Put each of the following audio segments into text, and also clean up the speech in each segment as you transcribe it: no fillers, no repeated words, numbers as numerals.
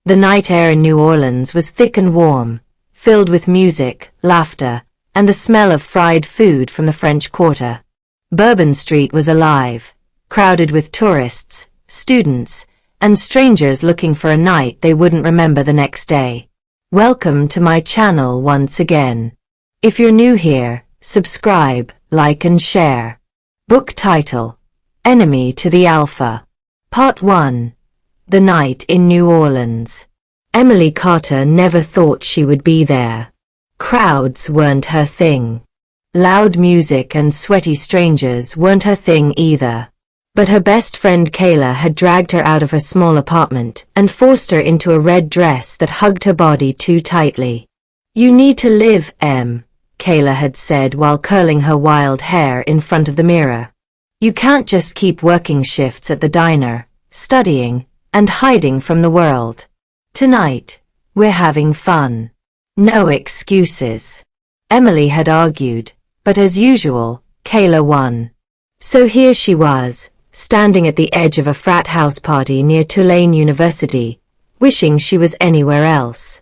The night air in New Orleans was thick and warm, filled with music, laughter, and the smell of fried food from the French Quarter. Bourbon Street was alive, crowded with tourists, students, and strangers looking for a night they wouldn't remember the next day. Welcome to my channel once again. If you're new here, subscribe, like and share. Book title: Enemy to the Alpha. Part 1. The Night in New Orleans. Emily Carter never thought she would be there. Crowds weren't her thing. Loud music and sweaty strangers weren't her thing either. But her best friend Kayla had dragged her out of her small apartment and forced her into a red dress that hugged her body too tightly. "You need to live, Em," Kayla had said while curling her wild hair in front of the mirror. "You can't just keep working shifts at the diner, studying, and hiding from the world. Tonight, we're having fun. No excuses." Emily had argued, but as usual, Kayla won. So here she was, standing at the edge of a frat house party near Tulane University, wishing she was anywhere else.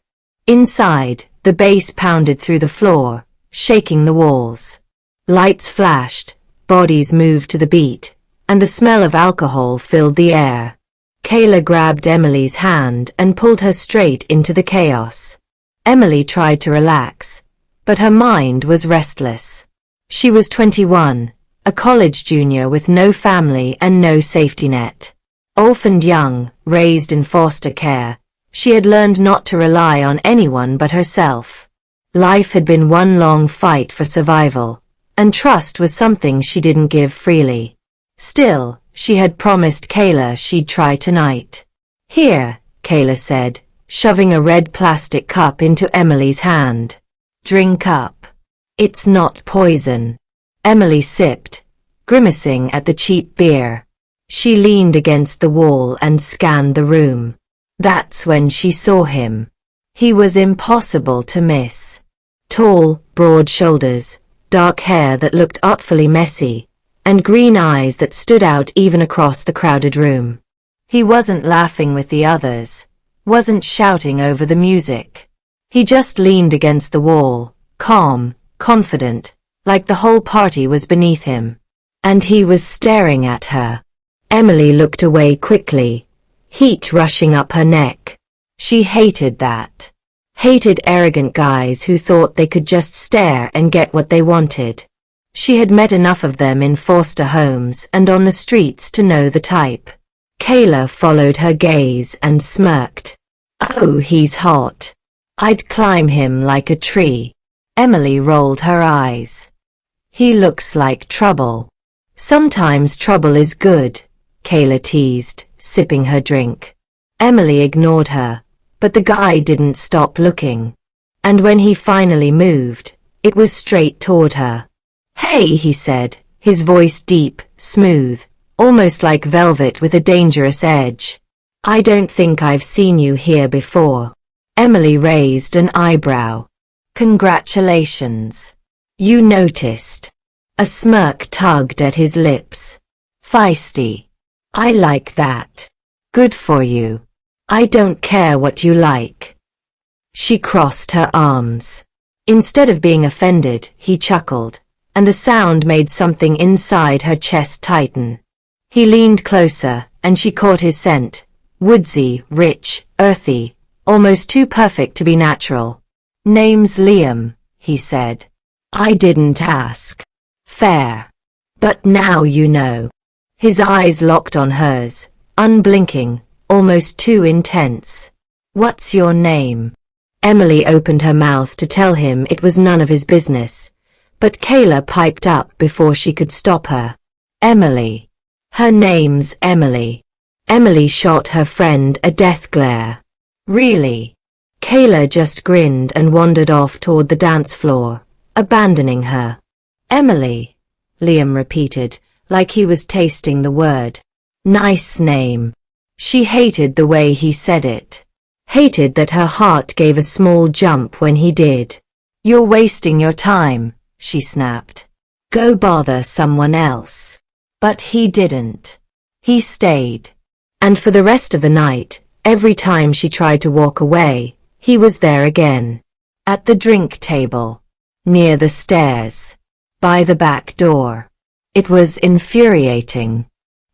Inside, the bass pounded through the floor, shaking the walls. Lights flashed, bodies moved to the beat, and the smell of alcohol filled the air. Kayla grabbed Emily's hand and pulled her straight into the chaos. Emily tried to relax, but her mind was restless. She was 21. A college junior with no family and no safety net. Orphaned young, raised in foster care, she had learned not to rely on anyone but herself. Life had been one long fight for survival, and trust was something she didn't give freely. Still, she had promised Kayla she'd try tonight. "Here," Kayla said, shoving a red plastic cup into Emily's hand. "Drink up. It's not poison." Emily sipped, grimacing at the cheap beer. She leaned against the wall and scanned the room. That's when she saw him. He was impossible to miss. Tall, broad shoulders, dark hair that looked artfully messy, and green eyes that stood out even across the crowded room. He wasn't laughing with the others, wasn't shouting over the music. He just leaned against the wall, calm, confident, like the whole party was beneath him. And he was staring at her. Emily looked away quickly, heat rushing up her neck. She hated that. Hated arrogant guys who thought they could just stare and get what they wanted. She had met enough of them in foster homes and on the streets to know the type. Kayla followed her gaze and smirked. "Oh, he's hot. I'd climb him like a tree." Emily rolled her eyes. "He looks like trouble." "Sometimes trouble is good," Kayla teased, sipping her drink. Emily ignored her, but the guy didn't stop looking. And when he finally moved, it was straight toward her. "Hey," he said, his voice deep, smooth, almost like velvet with a dangerous edge. "I don't think I've seen you here before." Emily raised an eyebrow. "Congratulations. You noticed." A smirk tugged at his lips. "Feisty. I like that. Good for you. I don't care what you like." She crossed her arms. Instead of being offended, he chuckled, and the sound made something inside her chest tighten. He leaned closer, and she caught his scent. Woodsy, rich, earthy, almost too perfect to be natural. "Name's Liam," he said. "I didn't ask." "Fair. But now you know." His eyes locked on hers, unblinking, almost too intense. "What's your name?" Emily opened her mouth to tell him it was none of his business, but Kayla piped up before she could stop her. "Emily. Her name's Emily." Emily shot her friend a death glare. "Really?" Kayla just grinned and wandered off toward the dance floor, abandoning her. "Emily," Liam repeated, like he was tasting the word. "Nice name." She hated the way he said it. Hated that her heart gave a small jump when he did. "You're wasting your time," she snapped. "Go bother someone else." But he didn't. He stayed. And for the rest of the night, Every time she tried to walk away, he was there again. At the drink table, near the stairs, by the back door. It was infuriating.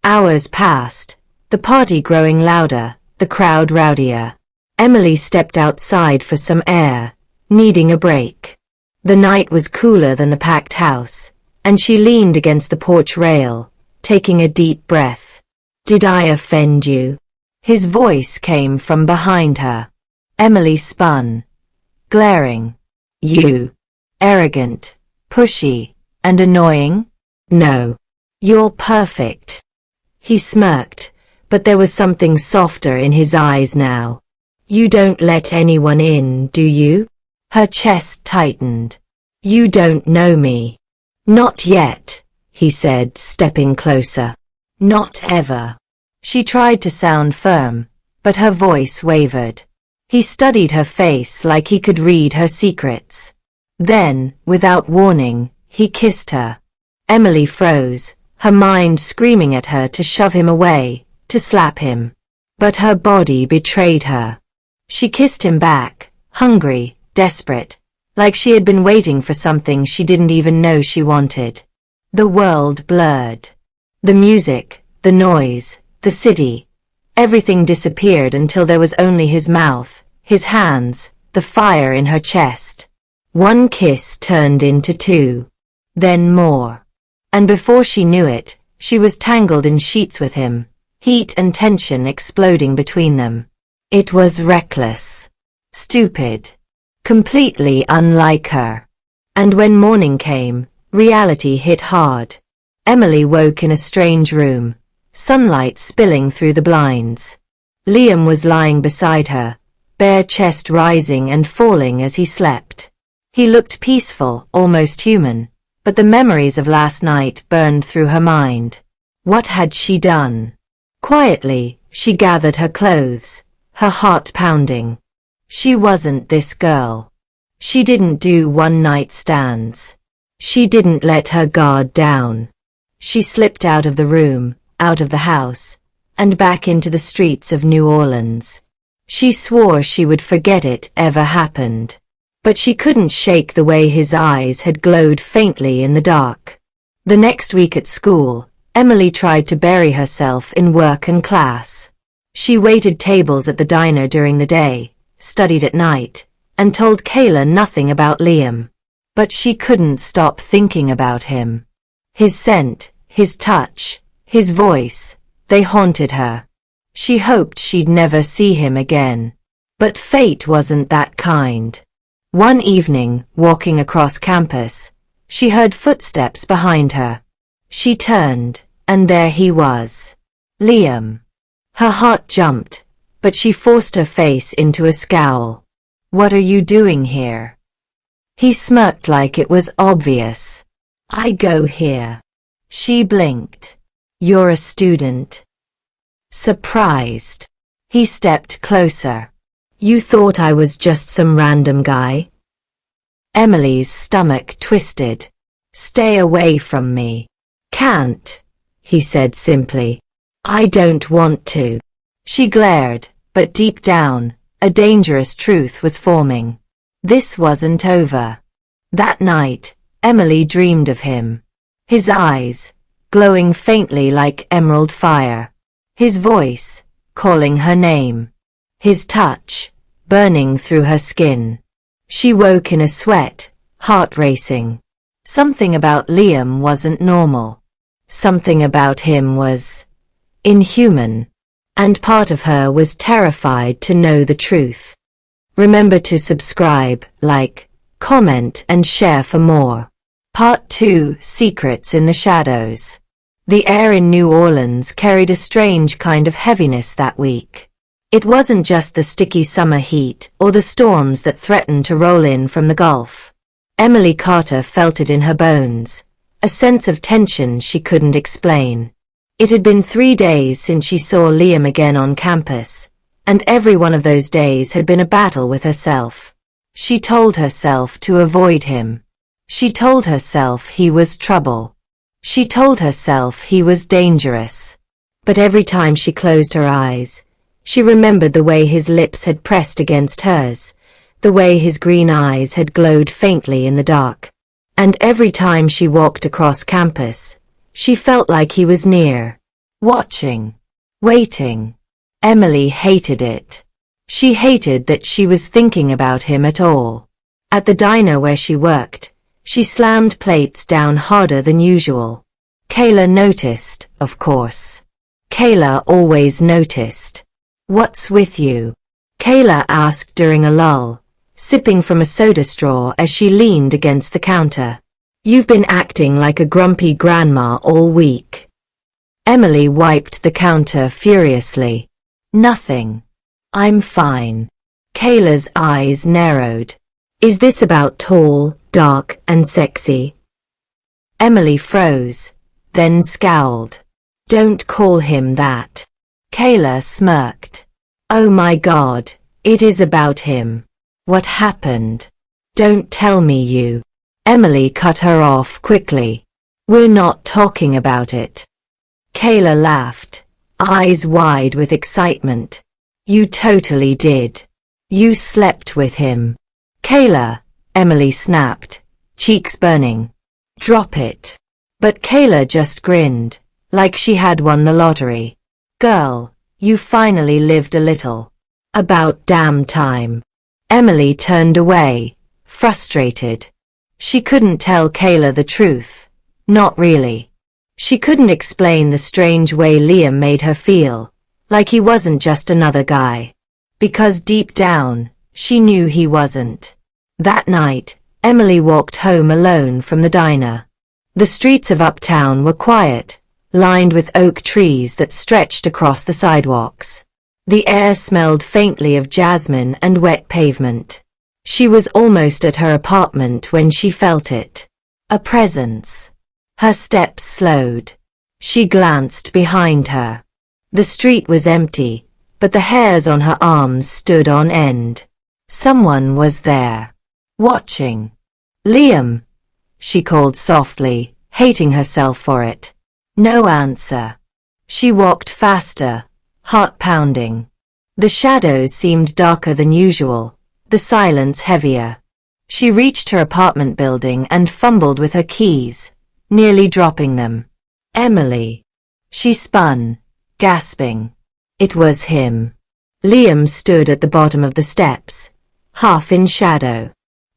Hours passed, the party growing louder, the crowd rowdier. Emily stepped outside for some air, needing a break. The night was cooler than the packed house, and she leaned against the porch rail, taking a deep breath. "Did I offend you?" His voice came from behind her. Emily spun, glaring. "You? Arrogant, pushy, and annoying? No. You're perfect." He smirked, but there was something softer in his eyes now. "You don't let anyone in, do you?" Her chest tightened. "You don't know me." "Not yet," he said, stepping closer. "Not ever." She tried to sound firm, but her voice wavered. He studied her face like he could read her secrets. Then, without warning, he kissed her. Emily froze, her mind screaming at her to shove him away, to slap him. But her body betrayed her. She kissed him back, hungry, desperate, like she had been waiting for something she didn't even know she wanted. The world blurred. The music, the noise, the city. Everything disappeared until there was only his mouth, his hands, the fire in her chest. One kiss turned into two. Then more. And before she knew it, she was tangled in sheets with him, heat and tension exploding between them. It was reckless. Stupid. Completely unlike her. And when morning came, reality hit hard. Emily woke in a strange room, sunlight spilling through the blinds. Liam was lying beside her, bare chest rising and falling as he slept. He looked peaceful, almost human, but the memories of last night burned through her mind. What had she done? Quietly, she gathered her clothes, her heart pounding. She wasn't this girl. She didn't do one-night stands. She didn't let her guard down. She slipped out of the room, out of the house, and back into the streets of New Orleans. She swore she would forget it ever happened. But she couldn't shake the way his eyes had glowed faintly in the dark. The next week at school, Emily tried to bury herself in work and class. She waited tables at the diner during the day, studied at night, and told Kayla nothing about Liam. But she couldn't stop thinking about him. His scent, his touch, his voice, they haunted her. She hoped she'd never see him again. But fate wasn't that kind. One evening, walking across campus, she heard footsteps behind her. She turned, and there he was. Liam. Her heart jumped, but she forced her face into a scowl. "What are you doing here?" He smirked like it was obvious. "I go here." She blinked. "You're a student." Surprised. He stepped closer. "You thought I was just some random guy?" Emily's stomach twisted. "Stay away from me." "Can't," he said simply. "I don't want to." She glared, but deep down, a dangerous truth was forming. This wasn't over. That night, Emily dreamed of him. His eyes, glowing faintly like emerald fire. His voice, calling her name. His touch, burning through her skin. She woke in a sweat, heart racing. Something about Liam wasn't normal. Something about him was inhuman. And part of her was terrified to know the truth. Remember to subscribe, like, comment and share for more. Part 2, Secrets in the Shadows. The air in New Orleans carried a strange kind of heaviness that week. It wasn't just the sticky summer heat or the storms that threatened to roll in from the Gulf. Emily Carter felt it in her bones, a sense of tension she couldn't explain. It had been 3 days since she saw Liam again on campus, and every one of those days had been a battle with herself. She told herself to avoid him. She told herself he was trouble. She told herself he was dangerous. But every time she closed her eyes, She remembered the way his lips had pressed against hers, the way his green eyes had glowed faintly in the dark. And every time she walked across campus, she felt like he was near, watching, waiting. Emily hated it. She hated that she was thinking about him at all. At the diner where she worked, she slammed plates down harder than usual. Kayla noticed, of course. Kayla always noticed. "What's with you?" Kayla asked during a lull, sipping from a soda straw as she leaned against the counter. "You've been acting like a grumpy grandma all week." Emily wiped the counter furiously. "Nothing. I'm fine." Kayla's eyes narrowed. "Is this about tall, dark, and sexy?" Emily froze, then scowled. "Don't call him that." Kayla smirked. "Oh my God, it is about him. What happened?" "Don't tell me you." Emily cut her off quickly. "We're not talking about it." Kayla laughed, eyes wide with excitement. "You totally did. You slept with him." "Kayla," Emily snapped, cheeks burning. "Drop it." But Kayla just grinned, like she had won the lottery. "Girl, you finally lived a little. About damn time." Emily turned away, frustrated. She couldn't tell Kayla the truth. Not really. She couldn't explain the strange way Liam made her feel, like he wasn't just another guy. Because deep down, she knew he wasn't. That night, Emily walked home alone from the diner. The streets of Uptown were quiet, lined with oak trees that stretched across the sidewalks. The air smelled faintly of jasmine and wet pavement. She was almost at her apartment when she felt it. A presence. Her steps slowed. She glanced behind her. The street was empty, but the hairs on her arms stood on end. Someone was there. Watching. "Liam," she called softly, hating herself for it. No answer. She walked faster, heart pounding. The shadows seemed darker than usual, the silence heavier. She reached her apartment building and fumbled with her keys, nearly dropping them. "Emily." She spun, gasping. It was him. Liam stood at the bottom of the steps, half in shadow.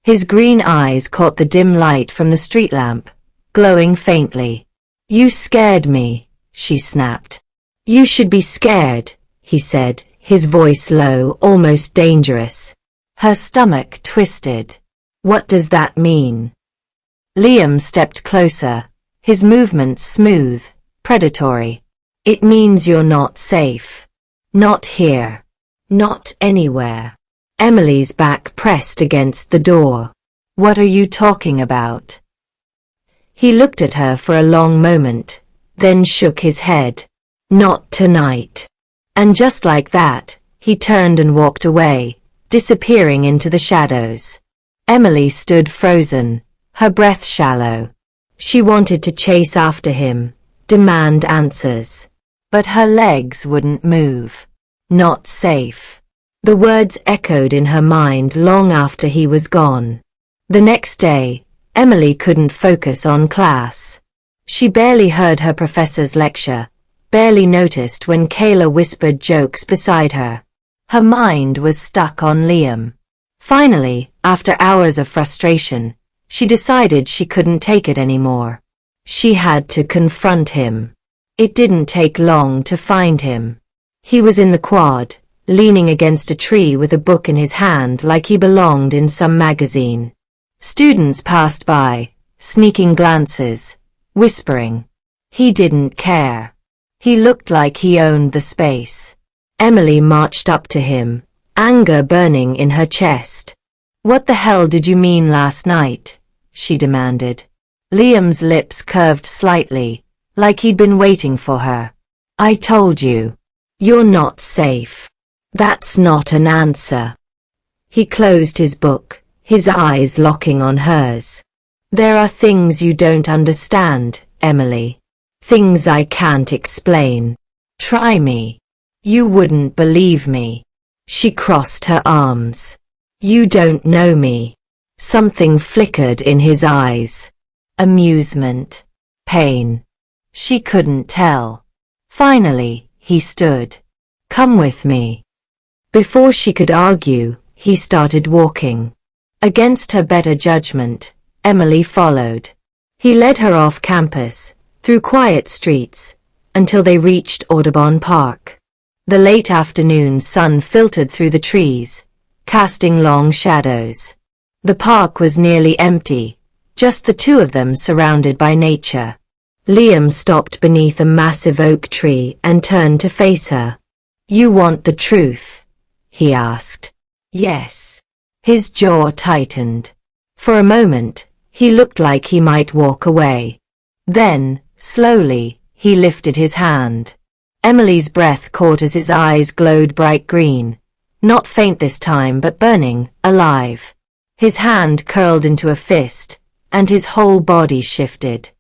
His green eyes caught the dim light from the street lamp, glowing faintly. "You scared me," she snapped. "You should be scared," he said, his voice low, almost dangerous. Her stomach twisted. "What does that mean?" Liam stepped closer, his movements smooth, predatory. "It means you're not safe. Not here. Not anywhere." Emily's back pressed against the door. "What are you talking about?" He looked at her for a long moment, then shook his head. "Not tonight." And just like that, he turned and walked away, disappearing into the shadows. Emily stood frozen, her breath shallow. She wanted to chase after him, demand answers. But her legs wouldn't move. Not safe. The words echoed in her mind long after he was gone. The next day, Emily couldn't focus on class. She barely heard her professor's lecture, barely noticed when Kayla whispered jokes beside her. Her mind was stuck on Liam. Finally, after hours of frustration, she decided she couldn't take it anymore. She had to confront him. It didn't take long to find him. He was in the quad, leaning against a tree with a book in his hand like he belonged in some magazine. Students passed by, sneaking glances, whispering. He didn't care. He looked like he owned the space. Emily marched up to him, anger burning in her chest. "What the hell did you mean last night?" she demanded. Liam's lips curved slightly, like he'd been waiting for her. "I told you. You're not safe." "That's not an answer." He closed his book, his eyes locking on hers. "There are things you don't understand, Emily. Things I can't explain. Try me." You wouldn't believe me. She crossed her arms. You don't know me. Something flickered in his eyes. Amusement. Pain. She couldn't tell. Finally, he stood. Come with me. Before she could argue, he started walking. Against her better judgment, Emily followed. He led her off campus, through quiet streets, until they reached Audubon Park. The late afternoon sun filtered through the trees, casting long shadows. The park was nearly empty, just the two of them surrounded by nature. Liam stopped beneath a massive oak tree and turned to face her. You want the truth? He asked. Yes. His jaw tightened. For a moment, he looked like he might walk away. Then, slowly, he lifted his hand. Emily's breath caught as his eyes glowed bright green. Not faint this time, but burning, alive. His hand curled into a fist, and his whole body shifted.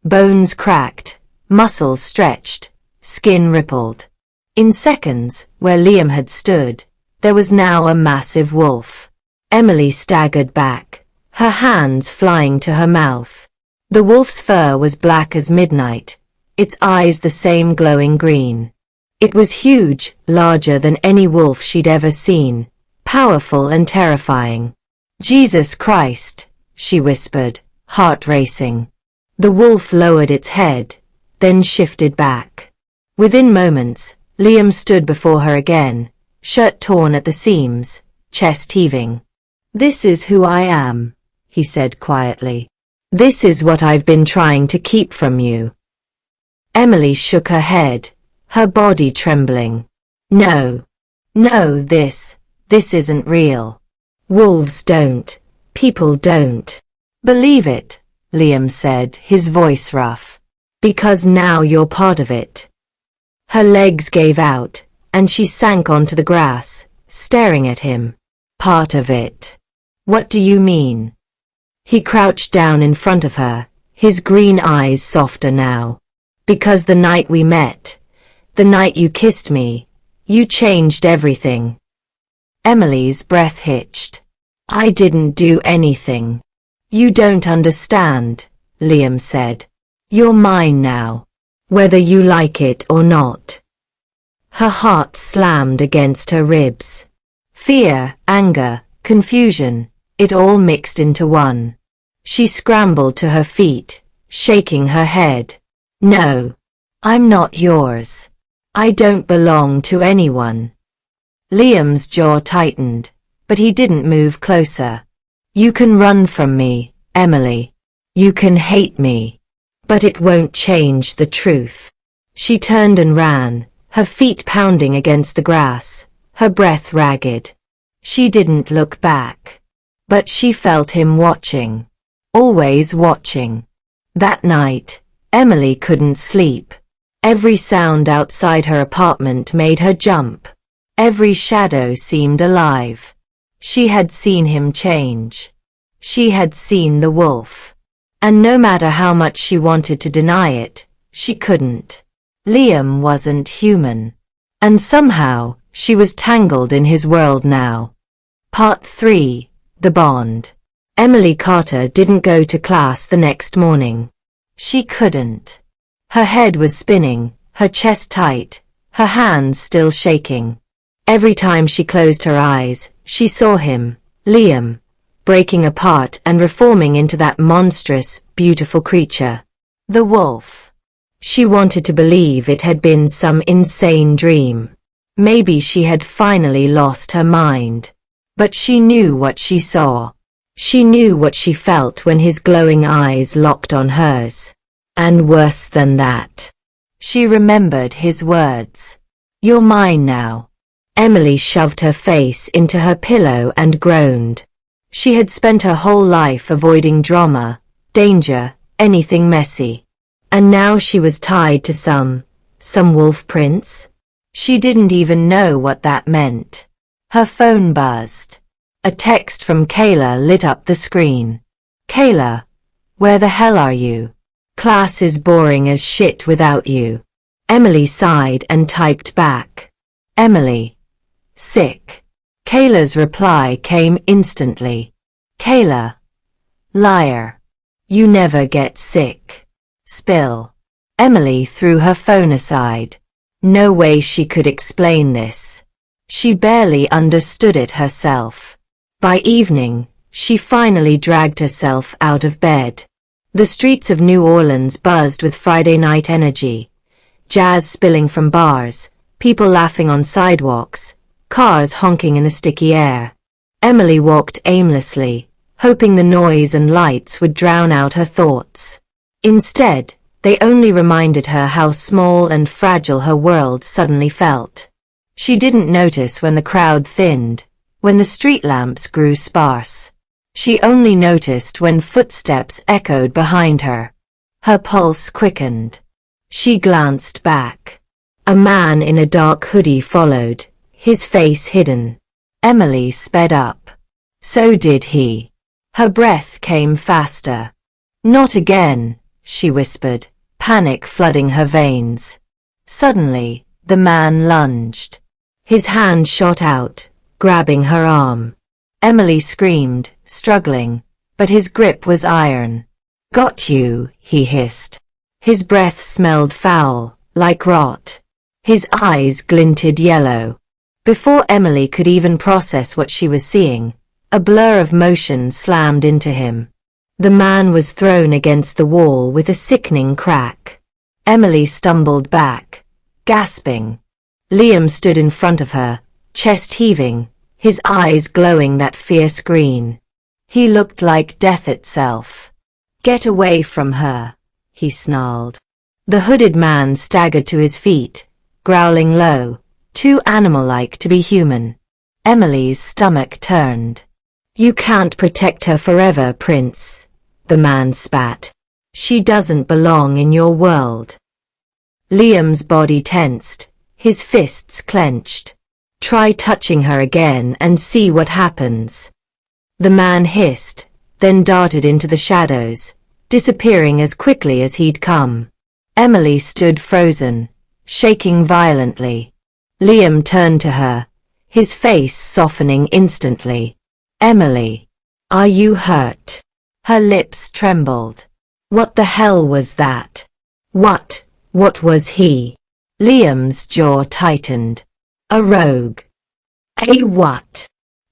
Bones cracked, muscles stretched, skin rippled. In seconds, where Liam had stood, there was now a massive wolf. Emily staggered back, her hands flying to her mouth. The wolf's fur was black as midnight, its eyes the same glowing green. It was huge, larger than any wolf she'd ever seen, powerful and terrifying. Jesus Christ, she whispered, heart racing. The wolf lowered its head, then shifted back. Within moments, Liam stood before her again, shirt torn at the seams, chest heaving. This is who I am, he said quietly. This is what I've been trying to keep from you. Emily shook her head, her body trembling. No, this isn't real. Wolves don't, people don't. Believe it, Liam said, his voice rough. Because now you're part of it. Her legs gave out, and she sank onto the grass, staring at him. Part of it. What do you mean? He crouched down in front of her, his green eyes softer now. Because the night we met, the night you kissed me, you changed everything. Emily's breath hitched. I didn't do anything. You don't understand, Liam said. You're mine now, whether you like it or not. Her heart slammed against her ribs. Fear, anger, confusion, it all mixed into one. She scrambled to her feet, shaking her head. No, I'm not yours. I don't belong to anyone. Liam's jaw tightened, but he didn't move closer. You can run from me, Emily. You can hate me. But it won't change the truth. She turned and ran, her feet pounding against the grass, her breath ragged. She didn't look back. But she felt him watching. Always watching. That night, Emily couldn't sleep. Every sound outside her apartment made her jump. Every shadow seemed alive. She had seen him change. She had seen the wolf. And no matter how much she wanted to deny it, she couldn't. Liam wasn't human. And somehow, she was tangled in his world now. Part 3. The Bond. Emily Carter didn't go to class the next morning. She couldn't. Her head was spinning, her chest tight, her hands still shaking. Every time she closed her eyes, she saw him, Liam, breaking apart and reforming into that monstrous, beautiful creature. The wolf. She wanted to believe it had been some insane dream. Maybe she had finally lost her mind. But she knew what she saw. She knew what she felt when his glowing eyes locked on hers. And worse than that, she remembered his words. You're mine now. Emily shoved her face into her pillow and groaned. She had spent her whole life avoiding drama, danger, anything messy. And now she was tied to some wolf prince? She didn't even know what that meant. Her phone buzzed. A text from Kayla lit up the screen. Kayla, where the hell are you? Class is boring as shit without you. Emily sighed and typed back. Emily. Sick. Kayla's reply came instantly. Kayla. Liar. You never get sick. Spill. Emily threw her phone aside. No way she could explain this. She barely understood it herself. By evening, she finally dragged herself out of bed. The streets of New Orleans buzzed with Friday night energy. Jazz spilling from bars, people laughing on sidewalks, cars honking in the sticky air. Emily walked aimlessly, hoping the noise and lights would drown out her thoughts. Instead, they only reminded her how small and fragile her world suddenly felt. She didn't notice when the crowd thinned, when the street lamps grew sparse. She only noticed when footsteps echoed behind her. Her pulse quickened. She glanced back. A man in a dark hoodie followed, his face hidden. Emily sped up. So did he. Her breath came faster. Not again, she whispered, panic flooding her veins. Suddenly, the man lunged. His hand shot out, grabbing her arm. Emily screamed, struggling, but his grip was iron. Got you, he hissed. His breath smelled foul, like rot. His eyes glinted yellow. Before Emily could even process what she was seeing, a blur of motion slammed into him. The man was thrown against the wall with a sickening crack. Emily stumbled back, gasping. Liam stood in front of her, chest heaving, his eyes glowing that fierce green. He looked like death itself. Get away from her, he snarled. The hooded man staggered to his feet, growling low, too animal-like to be human. Emily's stomach turned. You can't protect her forever, Prince, the man spat. She doesn't belong in your world. Liam's body tensed, his fists clenched. Try touching her again and see what happens. The man hissed, then darted into the shadows, disappearing as quickly as he'd come. Emily stood frozen, shaking violently. Liam turned to her, his face softening instantly. Emily, are you hurt? Her lips trembled. What the hell was that? What was he? Liam's jaw tightened. A rogue. A what?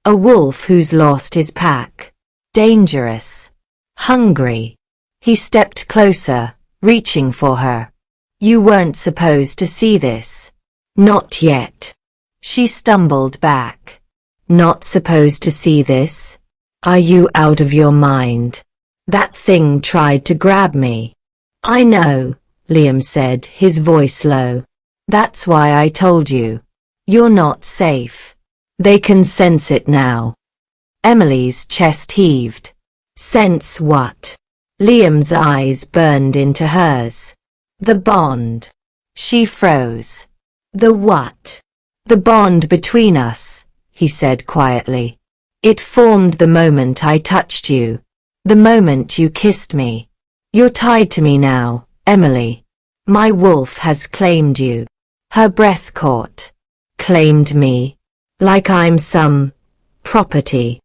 A wolf who's lost his pack. Dangerous. Hungry. He stepped closer, reaching for her. You weren't supposed to see this. Not yet. She stumbled back. Not supposed to see this? Are you out of your mind? That thing tried to grab me. I know, Liam said, his voice low. That's why I told you. You're not safe. They can sense it now. Emily's chest heaved. Sense what? Liam's eyes burned into hers. The bond. She froze. The what? The bond between us, he said quietly. It formed the moment I touched you. The moment you kissed me. You're tied to me now, Emily. My wolf has claimed you. Her breath caught. Claimed me. Like I'm some property.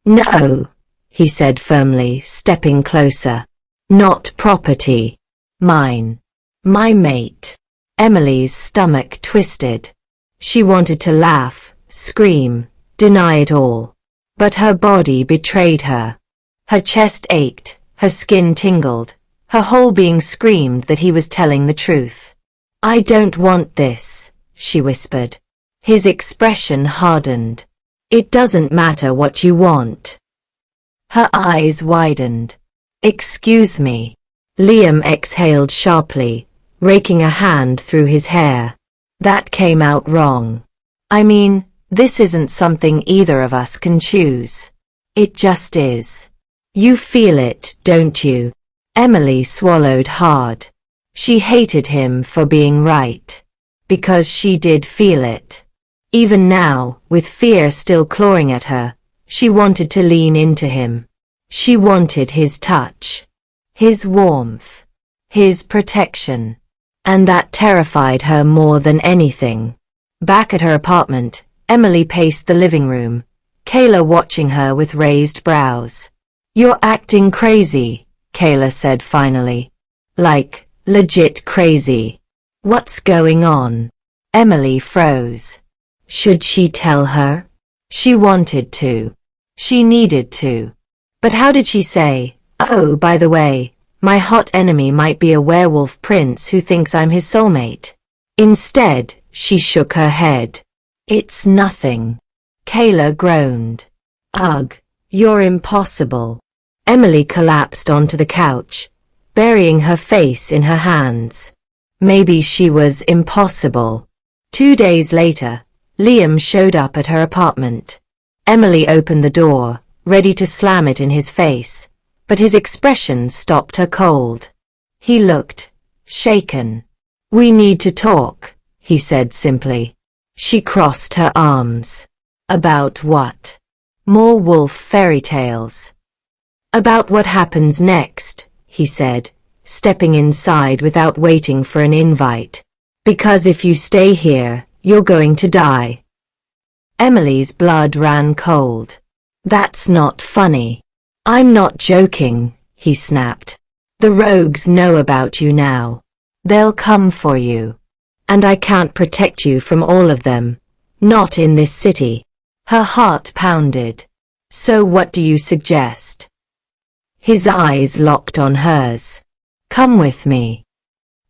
No, he said firmly, stepping closer. Not property. Mine. My mate. Emily's stomach twisted. She wanted to laugh, scream, deny it all. But her body betrayed her. Her chest ached, her skin tingled, her whole being screamed that he was telling the truth. I don't want this, she whispered. His expression hardened. It doesn't matter what you want. Her eyes widened. Excuse me. Liam exhaled sharply, raking a hand through his hair. That came out wrong. I mean, this isn't something either of us can choose. It just is. You feel it, don't you? Emily swallowed hard. She hated him for being right. Because she did feel it. Even now, with fear still clawing at her, she wanted to lean into him. She wanted his touch. His warmth. His protection. And that terrified her more than anything. Back at her apartment, Emily paced the living room, Kayla watching her with raised brows. "You're acting crazy," Kayla said finally. "Like, legit crazy. What's going on?" Emily froze. Should she tell her? She wanted to. She needed to. But how did she say, "Oh, by the way, my hot enemy might be a werewolf prince who thinks I'm his soulmate"? Instead, she shook her head. "It's nothing." Kayla groaned. "Ugh, you're impossible." Emily collapsed onto the couch, burying her face in her hands. Maybe she was impossible. 2 days later, Liam showed up at her apartment. Emily opened the door, ready to slam it in his face, but his expression stopped her cold. He looked shaken. "We need to talk," he said simply. She crossed her arms. "About what?" "More wolf fairy tales." "About what happens next," he said, stepping inside without waiting for an invite. "Because if you stay here, you're going to die." Emily's blood ran cold. "That's not funny." "I'm not joking," he snapped. "The rogues know about you now. They'll come for you. And I can't protect you from all of them. Not in this city." Her heart pounded. "So what do you suggest?" His eyes locked on hers. "Come with me."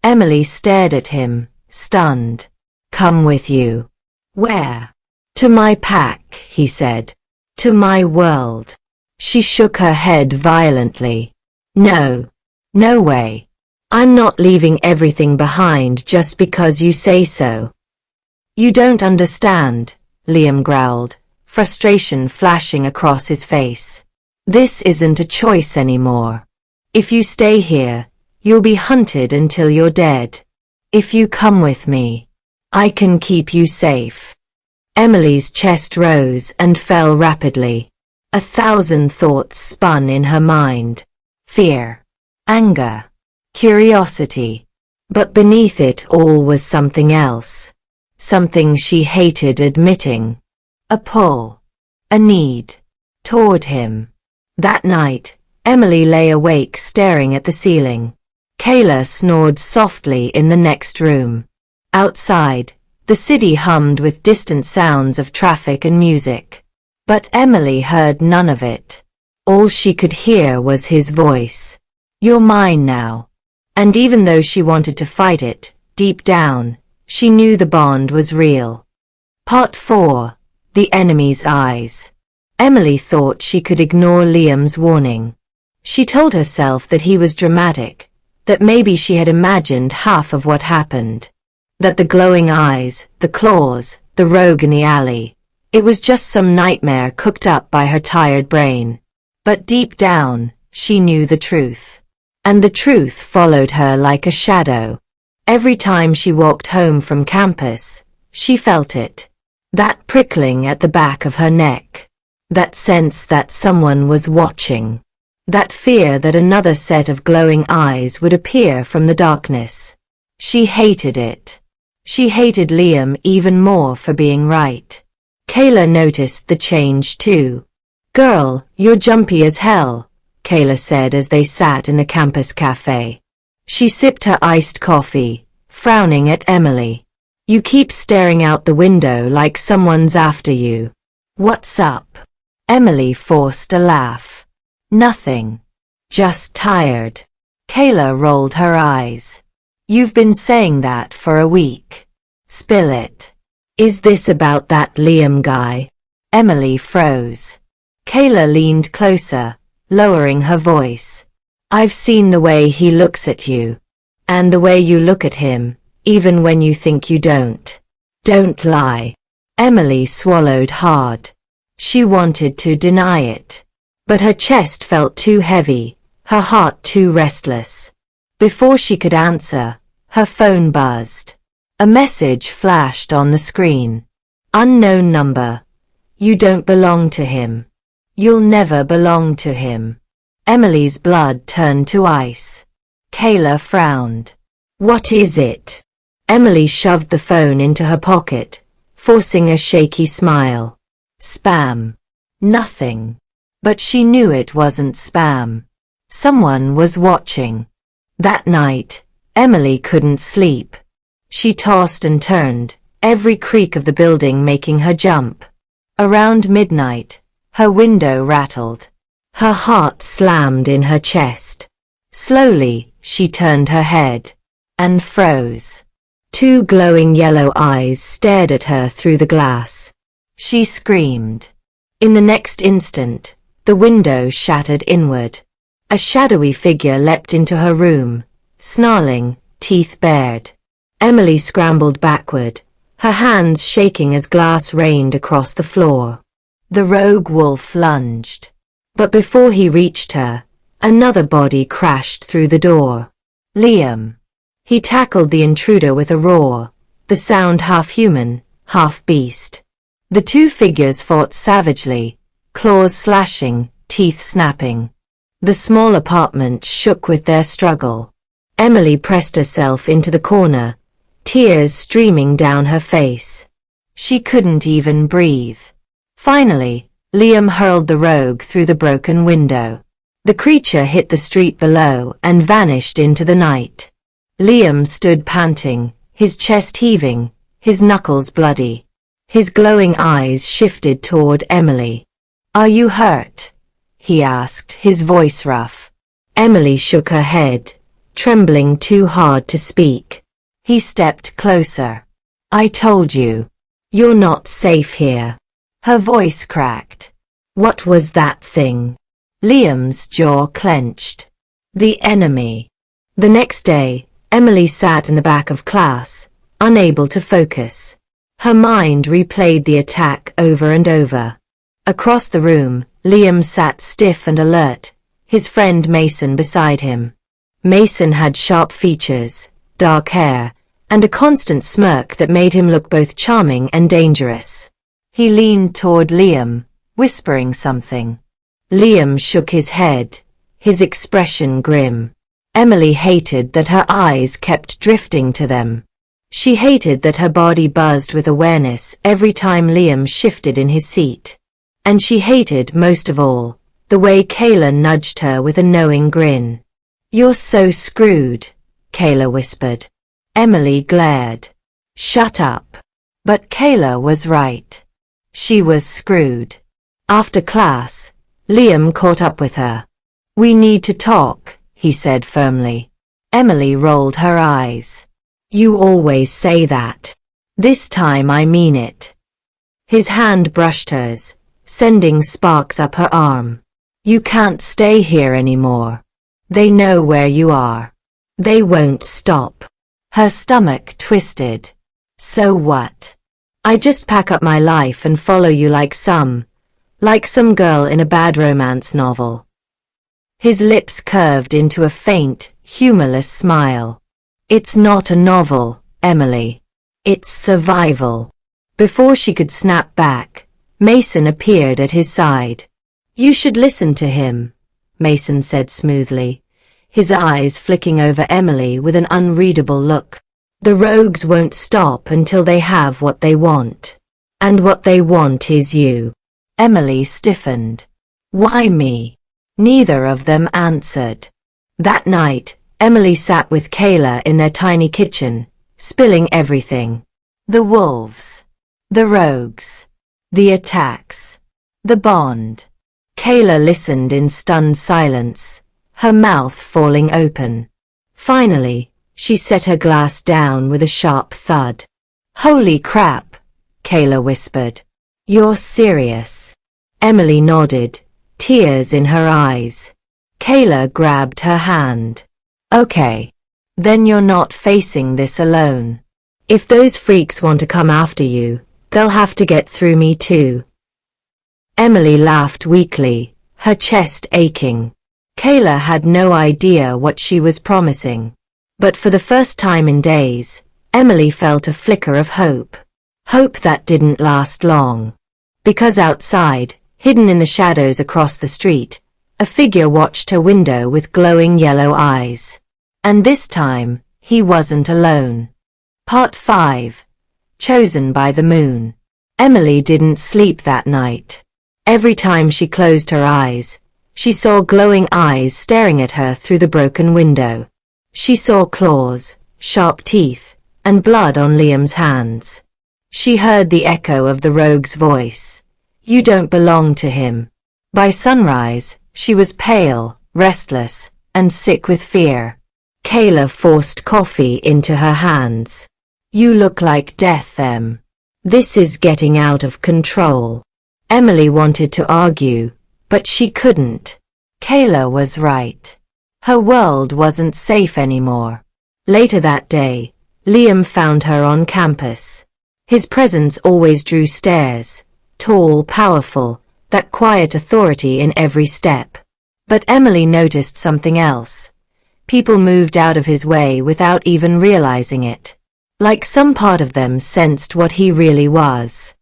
Emily stared at him, stunned. "Come with you? Where?" "To my pack," he said. "To my world." She shook her head violently. "No. No way. I'm not leaving everything behind just because you say so." "You don't understand," Liam growled, frustration flashing across his face. "This isn't a choice anymore. If you stay here, you'll be hunted until you're dead. If you come with me, I can keep you safe." Emily's chest rose and fell rapidly. 1,000 thoughts spun in her mind. Fear, anger, curiosity. But beneath it all was something else. Something she hated admitting. A pull. A need. Toward him. That night, Emily lay awake staring at the ceiling. Kayla snored softly in the next room. Outside, the city hummed with distant sounds of traffic and music. But Emily heard none of it. All she could hear was his voice. "You're mine now." And even though she wanted to fight it, deep down, she knew the bond was real. Part 4. The Enemy's Eyes. Emily thought she could ignore Liam's warning. She told herself that he was dramatic, that maybe she had imagined half of what happened. That the glowing eyes, the claws, the rogue in the alley, it was just some nightmare cooked up by her tired brain. But deep down, she knew the truth. And the truth followed her like a shadow. Every time she walked home from campus, she felt it. That prickling at the back of her neck. That sense that someone was watching. That fear that another set of glowing eyes would appear from the darkness. She hated it. She hated Liam even more for being right. Kayla noticed the change too. "Girl, you're jumpy as hell," Kayla said as they sat in the campus cafe. She sipped her iced coffee, frowning at Emily. "You keep staring out the window like someone's after you. What's up?" Emily forced a laugh. "Nothing. Just tired." Kayla rolled her eyes. "You've been saying that for a week. Spill it. Is this about that Liam guy?" Emily froze. Kayla leaned closer, lowering her voice. "I've seen the way he looks at you. And the way you look at him, even when you think you don't. Don't lie." Emily swallowed hard. She wanted to deny it. But her chest felt too heavy, her heart too restless. Before she could answer, her phone buzzed. A message flashed on the screen. "Unknown number. You don't belong to him. You'll never belong to him." Emily's blood turned to ice. Kayla frowned. "What is it?" Emily shoved the phone into her pocket, forcing a shaky smile. Spam. Nothing. But she knew it wasn't spam. Someone was watching. That night, Emily couldn't sleep. She tossed and turned, every creak of the building making her jump. Around midnight, her window rattled. Her heart slammed in her chest. Slowly, she turned her head and froze. Two glowing yellow eyes stared at her through the glass. She screamed. In the next instant, the window shattered inward. A shadowy figure leapt into her room, snarling, teeth bared. Emily scrambled backward, her hands shaking as glass rained across the floor. The rogue wolf lunged. But before he reached her, another body crashed through the door. Liam. He tackled the intruder with a roar, the sound half human, half beast. The two figures fought savagely, claws slashing, teeth snapping. The small apartment shook with their struggle. Emily pressed herself into the corner, tears streaming down her face. She couldn't even breathe. Finally, Liam hurled the rogue through the broken window. The creature hit the street below and vanished into the night. Liam stood panting, his chest heaving, his knuckles bloody. His glowing eyes shifted toward Emily. "Are you hurt?" he asked, his voice rough. Emily shook her head, trembling too hard to speak. He stepped closer. "I told you. You're not safe here." Her voice cracked. "What was that thing?" Liam's jaw clenched. "The enemy." The next day, Emily sat in the back of class, unable to focus. Her mind replayed the attack over and over. Across the room, Liam sat stiff and alert, his friend Mason beside him. Mason had sharp features, dark hair, and a constant smirk that made him look both charming and dangerous. He leaned toward Liam, whispering something. Liam shook his head, his expression grim. Emily hated that her eyes kept drifting to them. She hated that her body buzzed with awareness every time Liam shifted in his seat. And she hated, most of all, the way Kayla nudged her with a knowing grin. "You're so screwed," Kayla whispered. Emily glared. "Shut up." But Kayla was right. She was screwed. After class, Liam caught up with her. "We need to talk," he said firmly. Emily rolled her eyes. "You always say that. This time I mean it." His hand brushed hers, sending sparks up her arm. "You can't stay here anymore. They know where you are. They won't stop." Her stomach twisted. "So what? I just pack up my life and follow you like some girl in a bad romance novel." His lips curved into a faint, humorless smile. "It's not a novel, Emily. It's survival." Before she could snap back, Mason appeared at his side. "You should listen to him," Mason said smoothly, his eyes flicking over Emily with an unreadable look. "The rogues won't stop until they have what they want. And what they want is you." Emily stiffened. "Why me?" Neither of them answered. That night, Emily sat with Kayla in their tiny kitchen, spilling everything. The wolves. The rogues. The attacks. The bond. Kayla listened in stunned silence, her mouth falling open. Finally, she set her glass down with a sharp thud. "Holy crap," Kayla whispered. "You're serious?" Emily nodded, tears in her eyes. Kayla grabbed her hand. "Okay. Then you're not facing this alone. If those freaks want to come after you, they'll have to get through me too." Emily laughed weakly, her chest aching. Kayla had no idea what she was promising. But for the first time in days, Emily felt a flicker of hope. Hope that didn't last long. Because outside, hidden in the shadows across the street, a figure watched her window with glowing yellow eyes. And this time, he wasn't alone. Part 5. Chosen by the Moon. Emily didn't sleep that night. Every time she closed her eyes, she saw glowing eyes staring at her through the broken window. She saw claws, sharp teeth, and blood on Liam's hands. She heard the echo of the rogue's voice. You don't belong to him. By sunrise, she was pale, restless, and sick with fear. Kayla forced coffee into her hands. You look like death, Em. This is getting out of control. Emily wanted to argue, but she couldn't. Kayla was right. Her world wasn't safe anymore. Later that day, Liam found her on campus. His presence always drew stares, tall, powerful, that quiet authority in every step. But Emily noticed something else. People moved out of his way without even realizing it. Like some part of them sensed what he really was.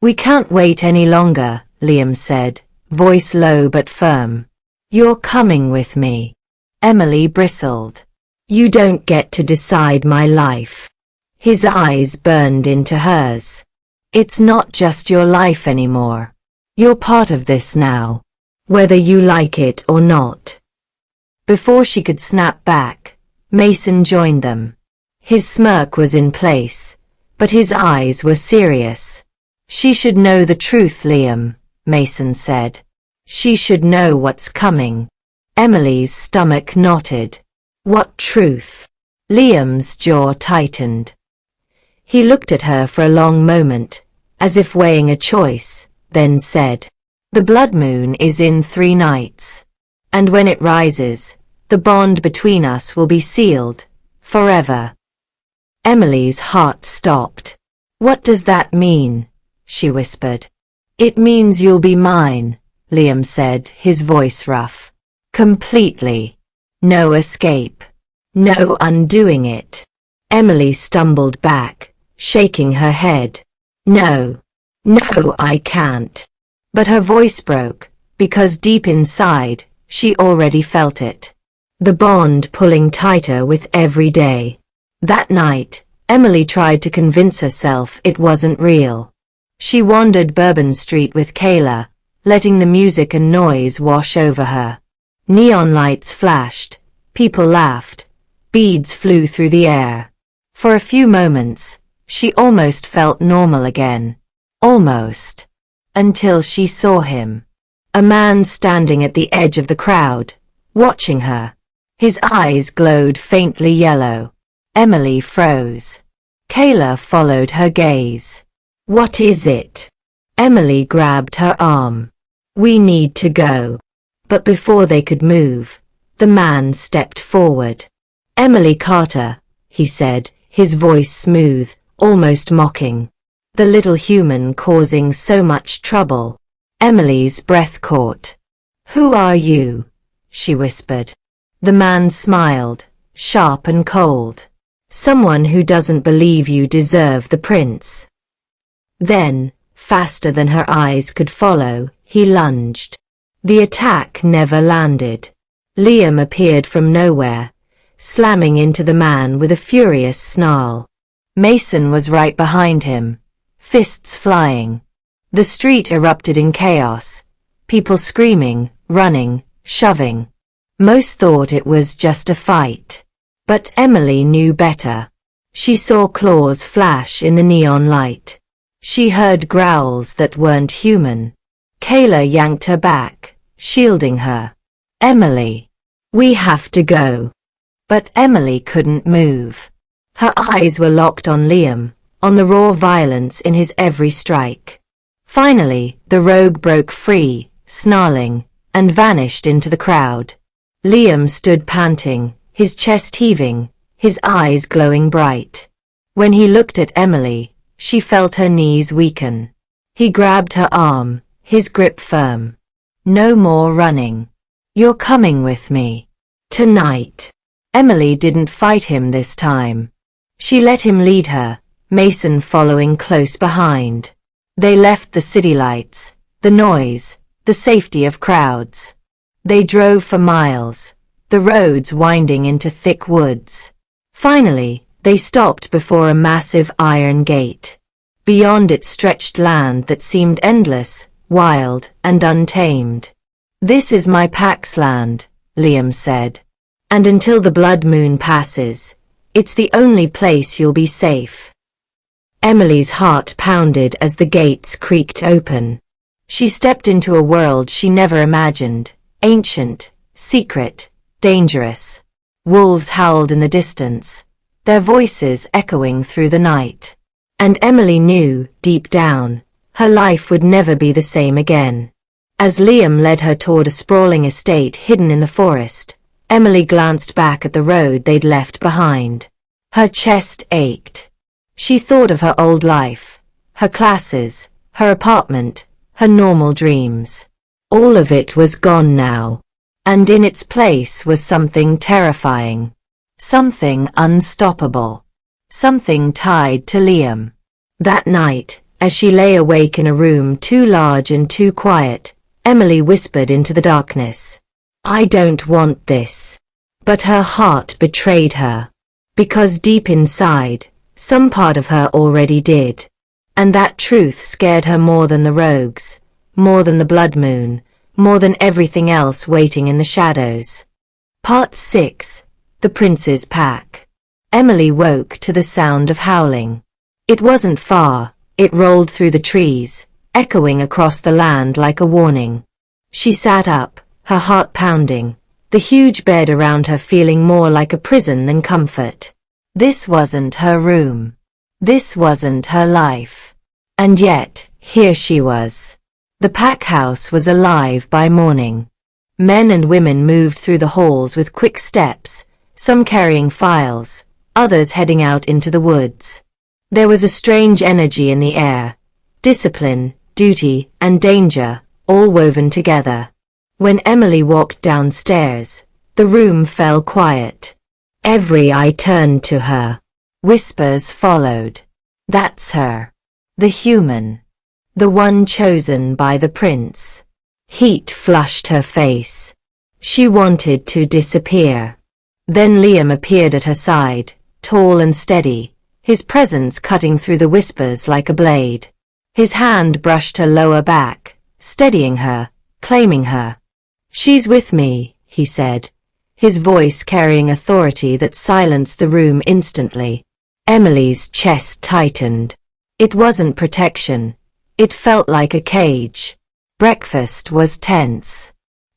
We can't wait any longer, Liam said, voice low but firm. You're coming with me. Emily bristled. You don't get to decide my life. His eyes burned into hers. It's not just your life anymore. You're part of this now, whether you like it or not. Before she could snap back, Mason joined them. His smirk was in place, but his eyes were serious. She should know the truth, Liam, Mason said. She should know what's coming. Emily's stomach knotted. What truth? Liam's jaw tightened. He looked at her for a long moment, as if weighing a choice, then said, The blood moon is in 3 nights. And when it rises, the bond between us will be sealed, forever. Emily's heart stopped. What does that mean? She whispered. It means you'll be mine, Liam said, his voice rough. Completely. No escape. No undoing it. Emily stumbled back, shaking her head. No. No, I can't. But her voice broke, because deep inside, she already felt it. The bond pulling tighter with every day. That night, Emily tried to convince herself it wasn't real. She wandered Bourbon Street with Kayla, letting the music and noise wash over her. Neon lights flashed, people laughed, beads flew through the air. For a few moments, she almost felt normal again. Almost. Until she saw him. A man standing at the edge of the crowd, watching her. His eyes glowed faintly yellow. Emily froze. Kayla followed her gaze. What is it? Emily grabbed her arm. We need to go. But before they could move, the man stepped forward. Emily Carter, he said, his voice smooth, almost mocking. The little human causing so much trouble. Emily's breath caught. Who are you? She whispered. The man smiled, sharp and cold. Someone who doesn't believe you deserve the prince. Then, faster than her eyes could follow, he lunged. The attack never landed. Liam appeared from nowhere, slamming into the man with a furious snarl. Mason was right behind him, fists flying. The street erupted in chaos, people screaming, running, shoving. Most thought it was just a fight. But Emily knew better. She saw claws flash in the neon light. She heard growls that weren't human. Kayla yanked her back, shielding her. Emily, we have to go. But Emily couldn't move. Her eyes were locked on Liam, on the raw violence in his every strike. Finally, the rogue broke free, snarling, and vanished into the crowd. Liam stood panting, his chest heaving, his eyes glowing bright. When he looked at Emily, she felt her knees weaken. He grabbed her arm, his grip firm. No more running. You're coming with me. Tonight. Emily didn't fight him this time. She let him lead her, Mason following close behind. They left the city lights, the noise, the safety of crowds. They drove for miles, the roads winding into thick woods. Finally, they stopped before a massive iron gate. Beyond it stretched land that seemed endless, wild, and untamed. "This is my pack's land," Liam said. "And until the blood moon passes, it's the only place you'll be safe." Emily's heart pounded as the gates creaked open. She stepped into a world she never imagined, ancient, secret, dangerous. Wolves howled in the distance, their voices echoing through the night. And Emily knew, deep down, her life would never be the same again. As Liam led her toward a sprawling estate hidden in the forest, Emily glanced back at the road they'd left behind. Her chest ached. She thought of her old life, her classes, her apartment, her normal dreams. All of it was gone now. And in its place was something terrifying. Something unstoppable. Something tied to Liam. That night, as she lay awake in a room too large and too quiet, Emily whispered into the darkness, "I don't want this." But her heart betrayed her. Because deep inside, some part of her already did. And that truth scared her more than the rogues, more than the blood moon, more than everything else waiting in the shadows. Part 6. The Prince's Pack. Emily woke to the sound of howling. It wasn't far, it rolled through the trees, echoing across the land like a warning. She sat up, her heart pounding, the huge bed around her feeling more like a prison than comfort. This wasn't her room. This wasn't her life. And yet, here she was. The pack house was alive by morning. Men and women moved through the halls with quick steps, some carrying files, others heading out into the woods. There was a strange energy in the air, discipline, duty, and danger, all woven together. When Emily walked downstairs, the room fell quiet. Every eye turned to her. Whispers followed. That's her. The human. The one chosen by the prince. Heat flushed her face. She wanted to disappear. Then Liam appeared at her side, tall and steady, his presence cutting through the whispers like a blade. His hand brushed her lower back, steadying her, claiming her. "She's with me," he said, his voice carrying authority that silenced the room instantly. Emily's chest tightened. It wasn't protection. It felt like a cage. Breakfast was tense.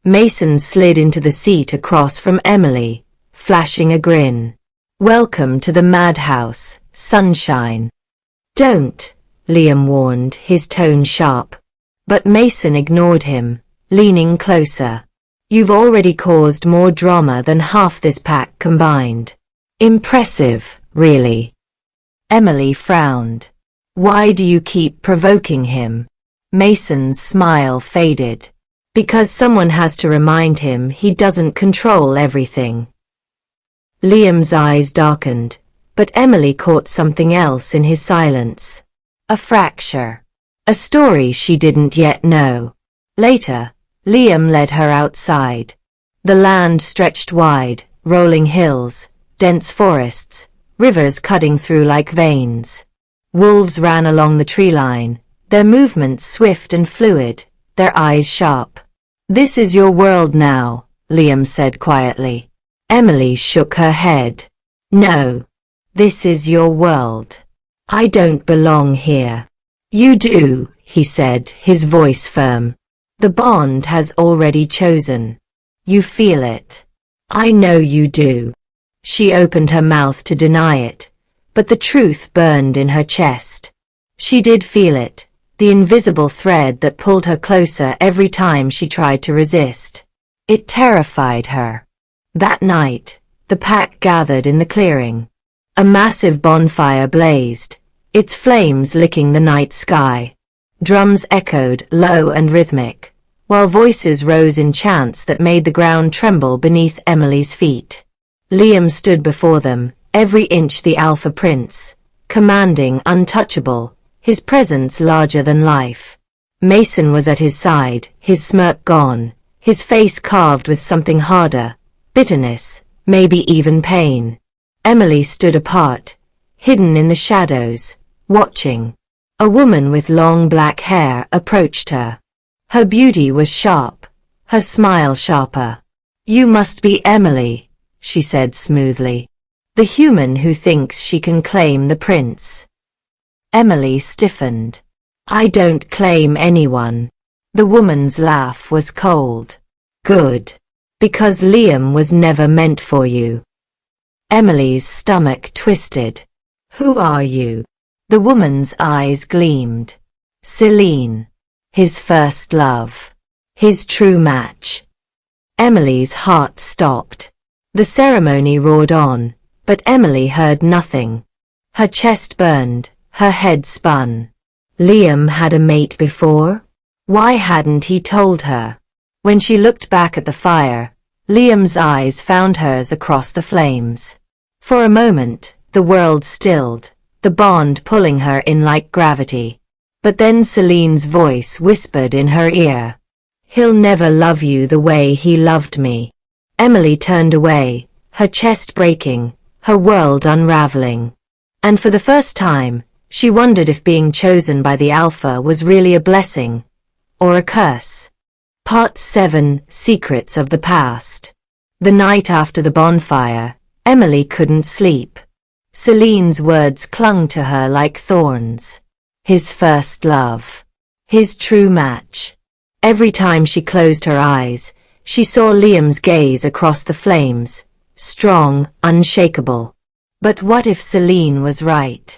Mason slid into the seat across from Emily, flashing a grin. "Welcome to the madhouse, sunshine." "Don't," Liam warned, his tone sharp. But Mason ignored him, leaning closer. "You've already caused more drama than half this pack combined." "Impressive, really." Emily frowned. "Why do you keep provoking him?" Mason's smile faded. "Because someone has to remind him he doesn't control everything." Liam's eyes darkened, but Emily caught something else in his silence. A fracture. A story she didn't yet know. Later, Liam led her outside. The land stretched wide, rolling hills, dense forests, rivers cutting through like veins. Wolves ran along the tree line, their movements swift and fluid, their eyes sharp. "This is your world now," Liam said quietly. Emily shook her head. "No. This is your world. I don't belong here." "You do," he said, his voice firm. "The bond has already chosen. You feel it. I know you do." She opened her mouth to deny it, but the truth burned in her chest. She did feel it, the invisible thread that pulled her closer every time she tried to resist. It terrified her. That night, the pack gathered in the clearing. A massive bonfire blazed, its flames licking the night sky. Drums echoed, low and rhythmic, while voices rose in chants that made the ground tremble beneath Emily's feet. Liam stood before them, every inch the AlphaPrince, commanding, untouchable, his presence larger than life. Mason was at his side, his smirk gone, his face carved with something harder, bitterness, maybe even pain. Emily stood apart, hidden in the shadows, watching. A woman with long black hair approached her. Her beauty was sharp, her smile sharper. "You must be Emily," she said smoothly. "The human who thinks she can claim the prince." Emily stiffened. "I don't claim anyone." The woman's laugh was cold. "Good. Because Liam was never meant for you." Emily's stomach twisted. "Who are you?" The woman's eyes gleamed. "Celine. His first love. His true match." Emily's heart stopped. The ceremony roared on, but Emily heard nothing. Her chest burned, her head spun. Liam had a mate before? Why hadn't he told her? When she looked back at the fire, Liam's eyes found hers across the flames. For a moment, the world stilled, the bond pulling her in like gravity. But then Celine's voice whispered in her ear. "He'll never love you the way he loved me." Emily turned away, her chest breaking, her world unraveling. And for the first time, she wondered if being chosen by the Alpha was really a blessing, or a curse. Part 7, Secrets of the Past. The night after the bonfire, Emily couldn't sleep. Celine's words clung to her like thorns. His first love. His true match. Every time she closed her eyes, she saw Liam's gaze across the flames, strong, unshakable. But what if Celine was right?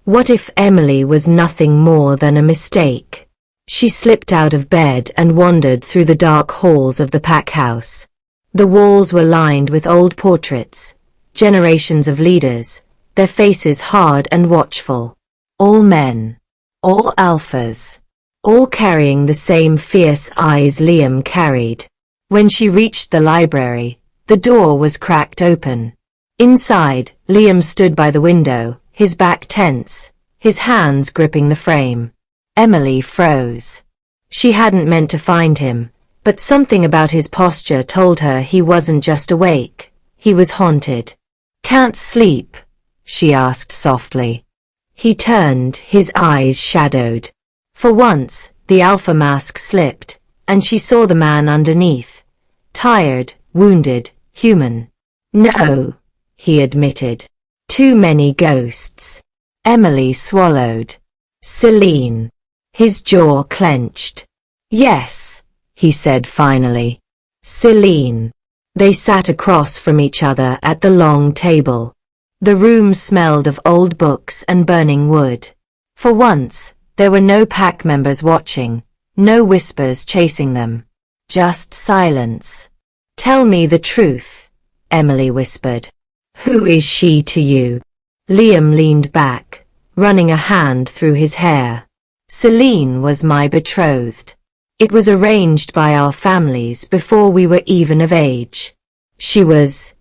What if Emily was nothing more than a mistake? She slipped out of bed and wandered through the dark halls of the pack house. The walls were lined with old portraits, generations of leaders, their faces hard and watchful. All men. All alphas. All carrying the same fierce eyes Liam carried. When she reached the library, the door was cracked open. Inside, Liam stood by the window, his back tense, his hands gripping the frame. Emily froze. She hadn't meant to find him, but something about his posture told her he wasn't just awake, he was haunted. "Can't sleep?" she asked softly. He turned, his eyes shadowed. For once, the alpha mask slipped, and she saw the man underneath. Tired, wounded, human. "No," he admitted. "Too many ghosts." Emily swallowed. "Celine." His jaw clenched. "Yes," he said finally. "Celine." They sat across from each other at the long table. The room smelled of old books and burning wood. For once, there were no pack members watching, no whispers chasing them. Just silence. "Tell me the truth," Emily whispered. "Who is she to you?" Liam leaned back, running a hand through his hair. "Celine was my betrothed. It was arranged by our families before we were even of age. She was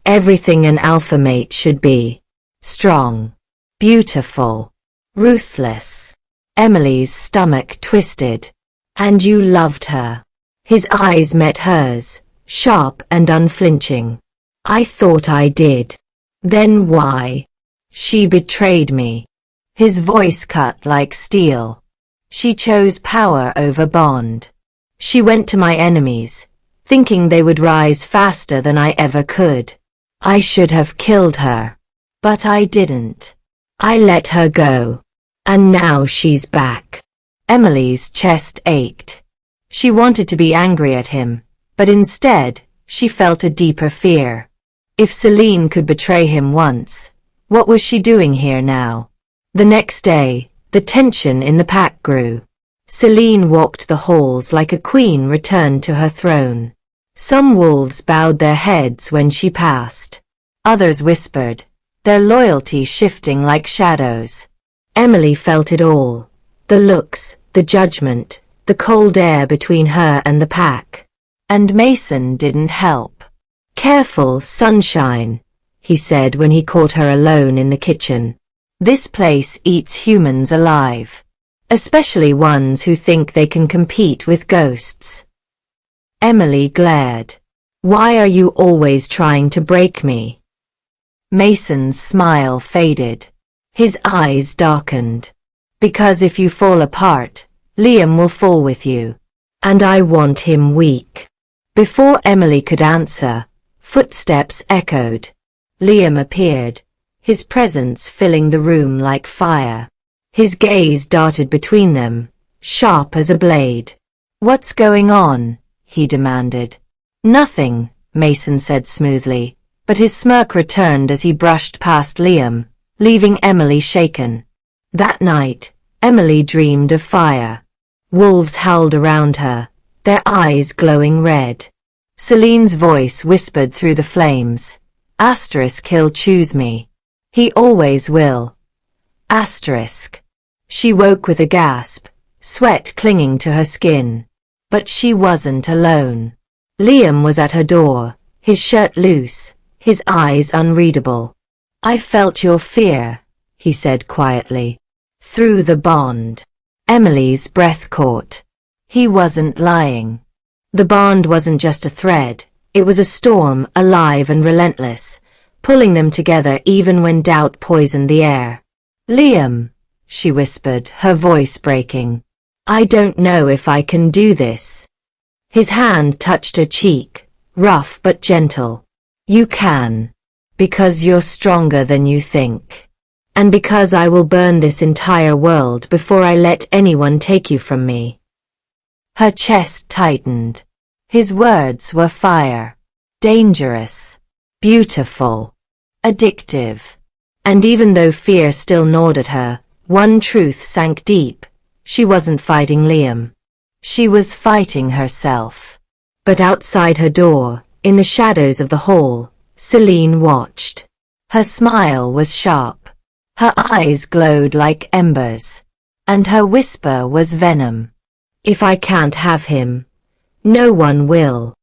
everything an alpha mate should be. Strong, beautiful, ruthless." Emily's stomach twisted. "And you loved her." His eyes met hers, sharp and unflinching. "I thought I did." "Then why?" "She betrayed me." His voice cut like steel. "She chose power over bond. She went to my enemies, thinking they would rise faster than I ever could. I should have killed her. But I didn't. I let her go. And now she's back." Emily's chest ached. She wanted to be angry at him, but instead, she felt a deeper fear. If Celine could betray him once, what was she doing here now? The next day, the tension in the pack grew. Celine walked the halls like a queen returned to her throne. Some wolves bowed their heads when she passed. Others whispered, their loyalty shifting like shadows. Emily felt it all. The looks, the judgment, the cold air between her and the pack. And Mason didn't help. "Careful, sunshine," he said when he caught her alone in the kitchen. "This place eats humans alive, especially ones who think they can compete with ghosts." Emily glared. "Why are you always trying to break me?" Mason's smile faded. His eyes darkened. Because if you fall apart, Liam will fall with you. And I want him weak. Before Emily could answer, footsteps echoed. Liam appeared, his presence filling the room like fire. His gaze darted between them, sharp as a blade. "What's going on?" he demanded. "Nothing," Mason said smoothly, but his smirk returned as he brushed past Liam, leaving Emily shaken. That night, Emily dreamed of fire. Wolves howled around her, their eyes glowing red. Celine's voice whispered through the flames. He'll choose me. He always will. She woke with a gasp, sweat clinging to her skin. But she wasn't alone. Liam was at her door, his shirt loose, his eyes unreadable. "I felt your fear," he said quietly. "Through the bond." Emily's breath caught. He wasn't lying. The bond wasn't just a thread, it was a storm, alive and relentless, pulling them together even when doubt poisoned the air. "Liam," she whispered, her voice breaking. "I don't know if I can do this." His hand touched her cheek, rough but gentle. "You can. Because you're stronger than you think. And because I will burn this entire world before I let anyone take you from me." Her chest tightened. His words were fire. Dangerous. Beautiful. Addictive. And even though fear still gnawed at her, one truth sank deep. She wasn't fighting Liam. She was fighting herself. But outside her door, in the shadows of the hall, Celine watched. Her smile was sharp. Her eyes glowed like embers. And her whisper was venom. "If I can't have him, no one will."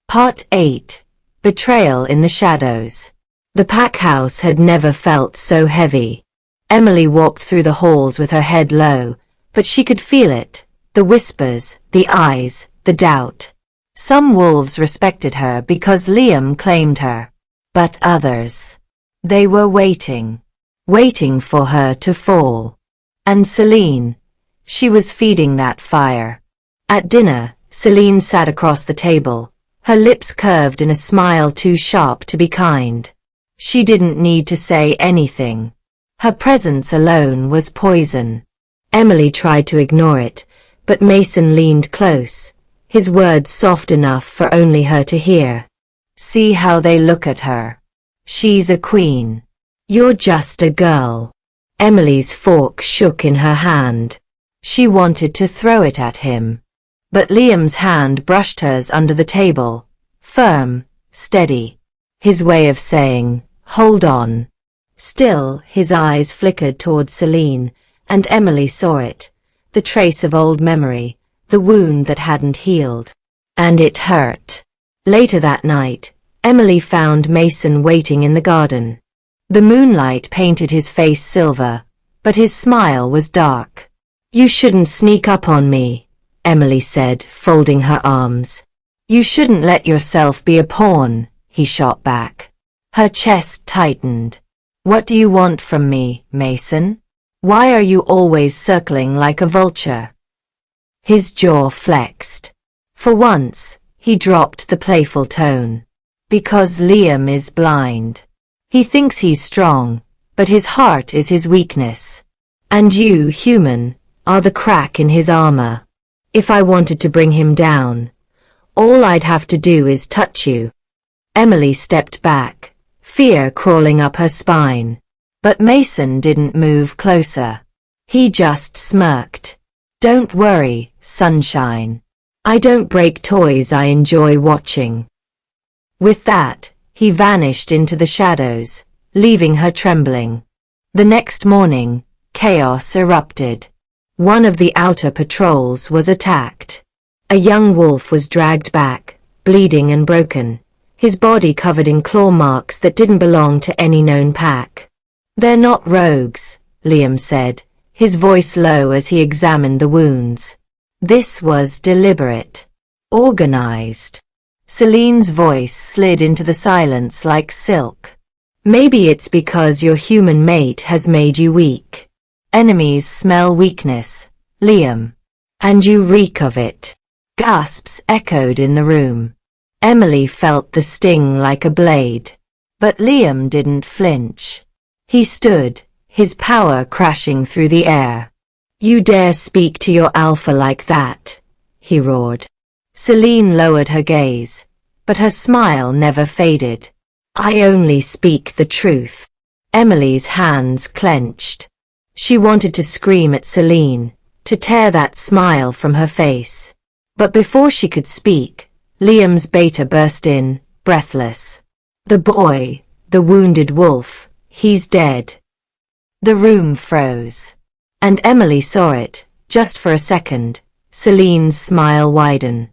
Part 8. Betrayal in the Shadows. The pack house had never felt so heavy. Emily walked through the halls with her head low, but she could feel it. The whispers, the eyes, the doubt. Some wolves respected her because Liam claimed her. But others, they were waiting for her to fall. And Celine, she was feeding that fire. At dinner, Celine sat across the table, her lips curved in a smile too sharp to be kind. She didn't need to say anything. Her presence alone was poison. Emily tried to ignore it, but Mason leaned close, his words soft enough for only her to hear. "See how they look at her. She's a queen. You're just a girl." Emily's fork shook in her hand. She wanted to throw it at him. But Liam's hand brushed hers under the table, firm, steady. His way of saying, "Hold on." Still, his eyes flickered toward Celine, and Emily saw it, the trace of old memory, the wound that hadn't healed. And it hurt. Later that night, Emily found Mason waiting in the garden. The moonlight painted his face silver, but his smile was dark. "You shouldn't sneak up on me," Emily said, folding her arms. "You shouldn't let yourself be a pawn," he shot back. Her chest tightened. "What do you want from me, Mason? Why are you always circling like a vulture?" His jaw flexed. For once, he dropped the playful tone. "Because Liam is blind. He thinks he's strong, but his heart is his weakness. And you, human, are the crack in his armor. If I wanted to bring him down, all I'd have to do is touch you." Emily stepped back, fear crawling up her spine. But Mason didn't move closer. He just smirked. "Don't worry, sunshine. I don't break toys I enjoy watching." With that, he vanished into the shadows, leaving her trembling. The next morning, chaos erupted. One of the outer patrols was attacked. A young wolf was dragged back, bleeding and broken, his body covered in claw marks that didn't belong to any known pack. "They're not rogues," Liam said, his voice low as he examined the wounds. "This was deliberate. Organized." Celine's voice slid into the silence like silk. "Maybe it's because your human mate has made you weak." Enemies smell weakness, Liam. And you reek of it. Gasps echoed in the room. Emily felt the sting like a blade. But Liam didn't flinch. He stood, his power crashing through the air. You dare speak to your alpha like that? He roared. Celine lowered her gaze, but her smile never faded. I only speak the truth. Emily's hands clenched. She wanted to scream at Celine, to tear that smile from her face. But before she could speak, Liam's beta burst in, breathless. The boy, the wounded wolf, he's dead. The room froze. And Emily saw it, just for a second, Celine's smile widen.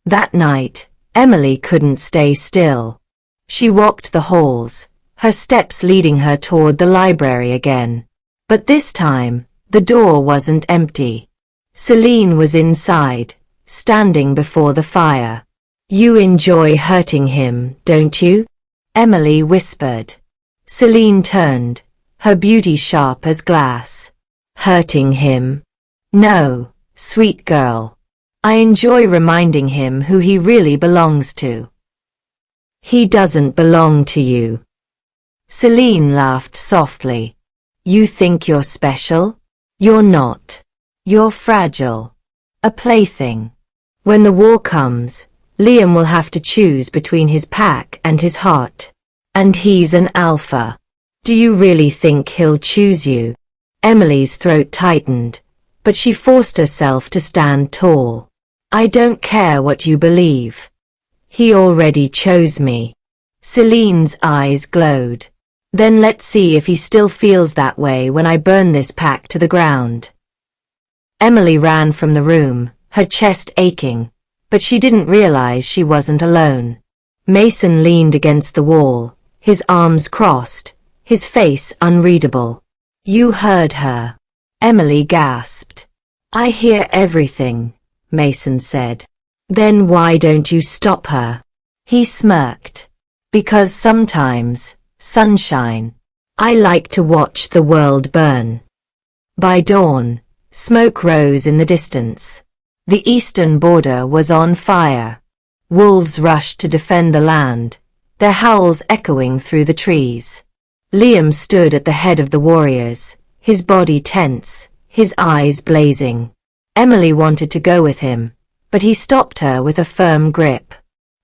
That night, Emily couldn't stay still. She walked the halls, her steps leading her toward the library again. But this time, the door wasn't empty. Celine was inside, standing before the fire. You enjoy hurting him, don't you? Emily whispered. Celine turned, her beauty sharp as glass. Hurting him? No, sweet girl. I enjoy reminding him who he really belongs to. He doesn't belong to you. Celine laughed softly. You think you're special? You're not. You're fragile. A plaything. When the war comes, Liam will have to choose between his pack and his heart. And he's an alpha. Do you really think he'll choose you? Emily's throat tightened, but she forced herself to stand tall. I don't care what you believe. He already chose me. Celine's eyes glowed. Then let's see if he still feels that way when I burn this pack to the ground. Emily ran from the room, her chest aching, but she didn't realize she wasn't alone. Mason leaned against the wall, his arms crossed, his face unreadable. You heard her. Emily gasped. I hear everything, Mason said. Then why don't you stop her? He smirked. Because sometimes, sunshine. I like to watch the world burn. By dawn, smoke rose in the distance. The eastern border was on fire. Wolves rushed to defend the land, their howls echoing through the trees. Liam stood at the head of the warriors, his body tense, his eyes blazing. Emily wanted to go with him, but he stopped her with a firm grip.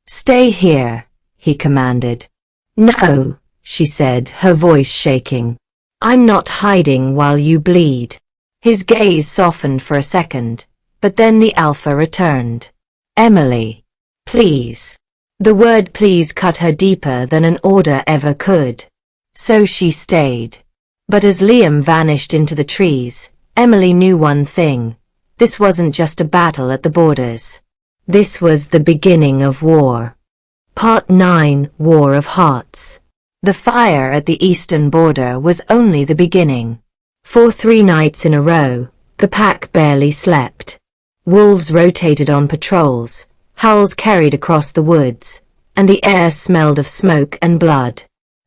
Stay here, he commanded. No, she said, her voice shaking. I'm not hiding while you bleed. His gaze softened for a second, but then the alpha returned. Emily, please. The word please cut her deeper than an order ever could. So she stayed. But as Liam vanished into the trees, Emily knew one thing. This wasn't just a battle at the borders. This was the beginning of war. Part 9, War of Hearts. The fire at the eastern border was only the beginning. For 3 nights in a row, the pack barely slept. Wolves rotated on patrols, howls carried across the woods, and the air smelled of smoke and blood.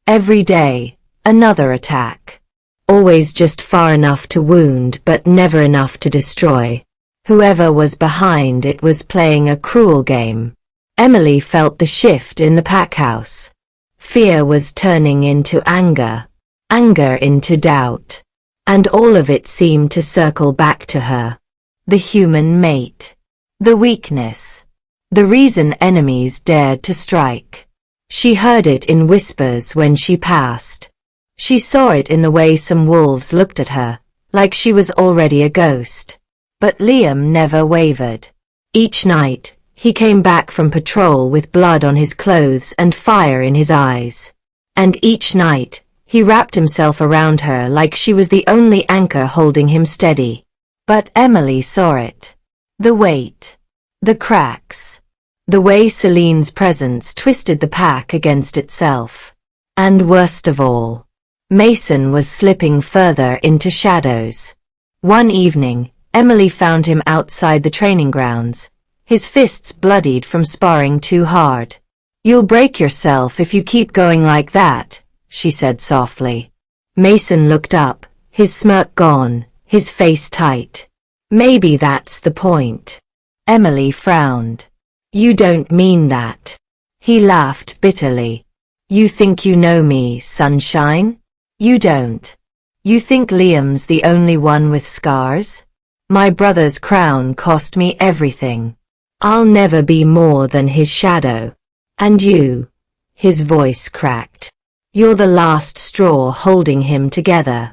Every day, another attack. Always just far enough to wound but never enough to destroy. Whoever was behind it was playing a cruel game. Emily felt the shift in the pack house. Fear was turning into anger, anger into doubt. And all of it seemed to circle back to her. The human mate. The weakness. The reason enemies dared to strike. She heard it in whispers when she passed. She saw it in the way some wolves looked at her, like she was already a ghost. But Liam never wavered. Each night, he came back from patrol with blood on his clothes and fire in his eyes. And each night, he wrapped himself around her like she was the only anchor holding him steady. But Emily saw it. The weight. The cracks. The way Celine's presence twisted the pack against itself. And worst of all, Mason was slipping further into shadows. One evening, Emily found him outside the training grounds, his fists bloodied from sparring too hard. You'll break yourself if you keep going like that, she said softly. Mason looked up, his smirk gone, his face tight. Maybe that's the point. Emily frowned. You don't mean that. He laughed bitterly. You think you know me, sunshine? You don't. You think Liam's the only one with scars? My brother's crown cost me everything. I'll never be more than his shadow. And you, his voice cracked. You're the last straw holding him together.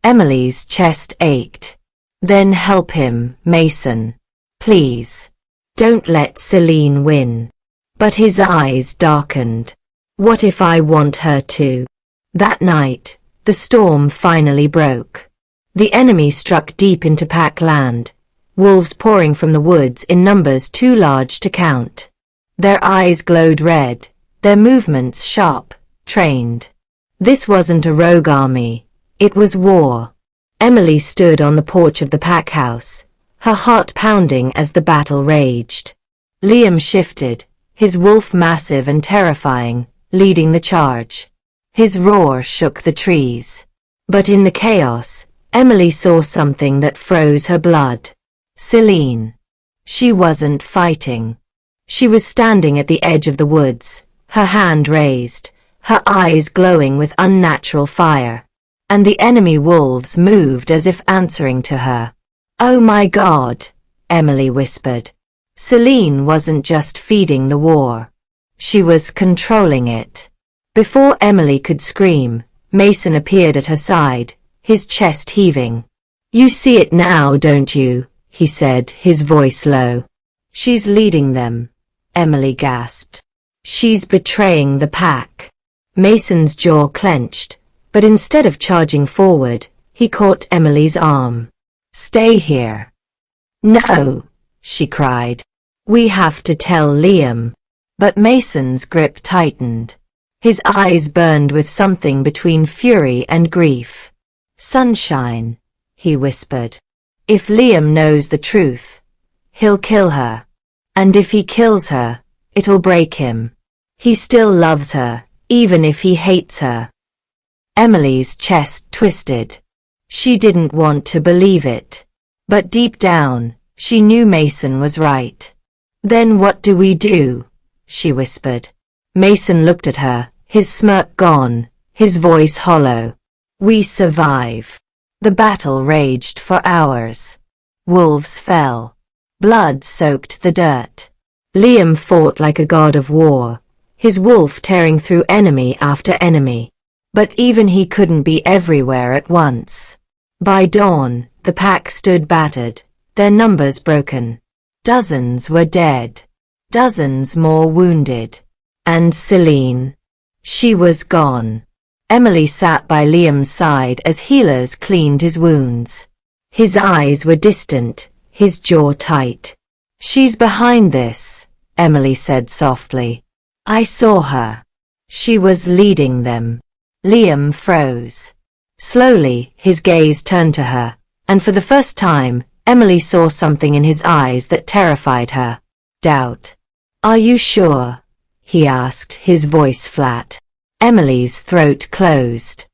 Emily's chest ached. Then help him, Mason. Please. Don't let Celine win. But his eyes darkened. What if I want her to? That night, the storm finally broke. The enemy struck deep into pack land, wolves pouring from the woods in numbers too large to count. Their eyes glowed red, their movements sharp, trained. This wasn't a rogue army, it was war. Emily stood on the porch of the pack house, her heart pounding as the battle raged. Liam shifted, his wolf massive and terrifying, leading the charge. His roar shook the trees. But in the chaos, Emily saw something that froze her blood. Celine. She wasn't fighting. She was standing at the edge of the woods, her hand raised, her eyes glowing with unnatural fire. And the enemy wolves moved as if answering to her. Oh my God, Emily whispered. Celine wasn't just feeding the war. She was controlling it. Before Emily could scream, Mason appeared at her side, his chest heaving. You see it now, don't you? He said, his voice low. She's leading them, Emily gasped. She's betraying the pack. Mason's jaw clenched, but instead of charging forward, he caught Emily's arm. Stay here. No, she cried. We have to tell Liam. But Mason's grip tightened. His eyes burned with something between fury and grief. Sunshine, he whispered. If Liam knows the truth, he'll kill her. And if he kills her, it'll break him. He still loves her, even if he hates her. Emily's chest twisted. She didn't want to believe it. But deep down, she knew Mason was right. Then what do we do? She whispered. Mason looked at her, his smirk gone, his voice hollow. We survive. The battle raged for hours. Wolves fell. Blood soaked the dirt. Liam fought like a god of war, his wolf tearing through enemy after enemy. But even he couldn't be everywhere at once. By dawn, the pack stood battered, their numbers broken. Dozens were dead. Dozens more wounded. And Celine. She was gone. Emily sat by Liam's side as healers cleaned his wounds. His eyes were distant, his jaw tight. She's behind this, Emily said softly. I saw her. She was leading them. Liam froze. Slowly, his gaze turned to her, and for the first time, Emily saw something in his eyes that terrified her. Doubt. Are you sure? He asked, his voice flat. Emily's throat closed.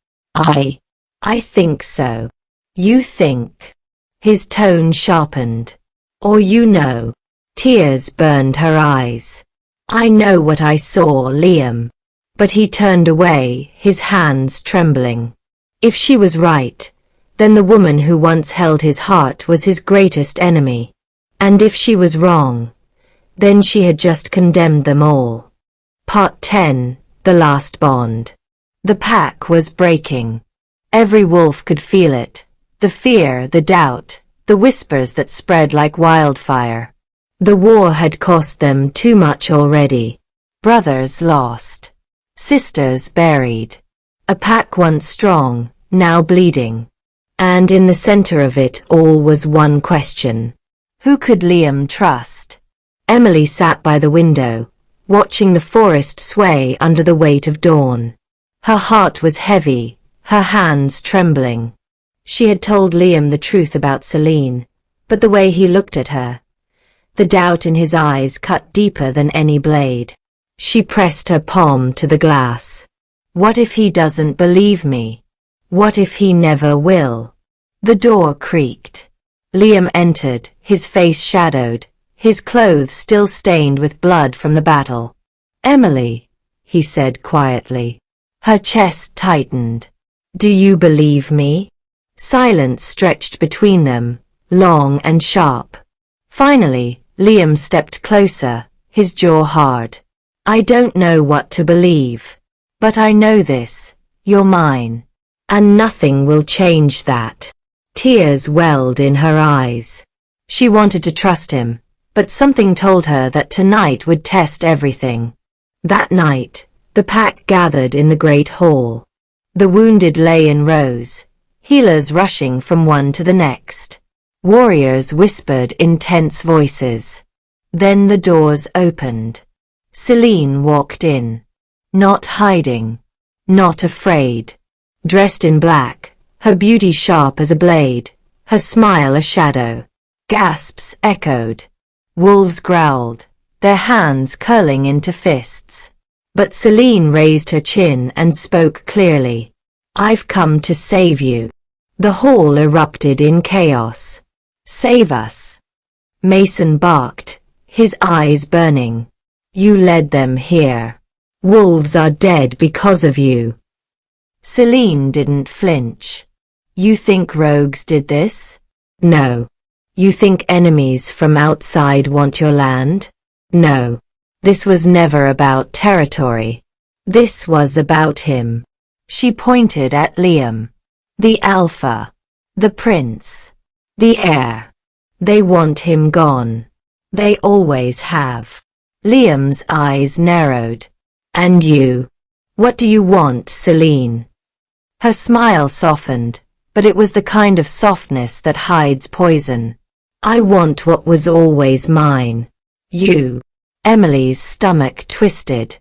I think so. You think? His tone sharpened. Or you know. Tears burned her eyes. I know what I saw, Liam. But he turned away, his hands trembling. If she was right, then the woman who once held his heart was his greatest enemy. And if she was wrong, then she had just condemned them all. Part 10, The Last Bond. The pack was breaking. Every wolf could feel it. The fear, the doubt, the whispers that spread like wildfire. The war had cost them too much already. Brothers lost. Sisters buried. A pack once strong, now bleeding. And in the center of it all was one question. Who could Liam trust? Emily sat by the window, watching the forest sway under the weight of dawn. Her heart was heavy, her hands trembling. She had told Liam the truth about Celine, but the way he looked at her, the doubt in his eyes cut deeper than any blade. She pressed her palm to the glass. What if he doesn't believe me? What if he never will? The door creaked. Liam entered, his face shadowed, his clothes still stained with blood from the battle. "Emily," he said quietly. Her chest tightened. "Do you believe me?" Silence stretched between them, long and sharp. Finally, Liam stepped closer, his jaw hard. "I don't know what to believe. But I know this. You're mine. And nothing will change that." Tears welled in her eyes. She wanted to trust him, but something told her that tonight would test everything. That night, the pack gathered in the great hall. The wounded lay in rows, healers rushing from one to the next. Warriors whispered in tense voices. Then the doors opened. Celine walked in. Not hiding. Not afraid. Dressed in black, her beauty sharp as a blade, her smile a shadow. Gasps echoed. Wolves growled, their hands curling into fists. But Celine raised her chin and spoke clearly. "I've come to save you." The hall erupted in chaos. "Save us." Mason barked, his eyes burning. "You led them here. Wolves are dead because of you." Celine didn't flinch. "You think rogues did this?" "No." "You think enemies from outside want your land?" "No." This was never about territory. This was about him. She pointed at Liam. "The Alpha. The Prince. The heir. They want him gone. They always have." Liam's eyes narrowed. "And you? What do you want, Celine?" Her smile softened, but it was the kind of softness that hides poison. "I want what was always mine. You." Emily's stomach twisted.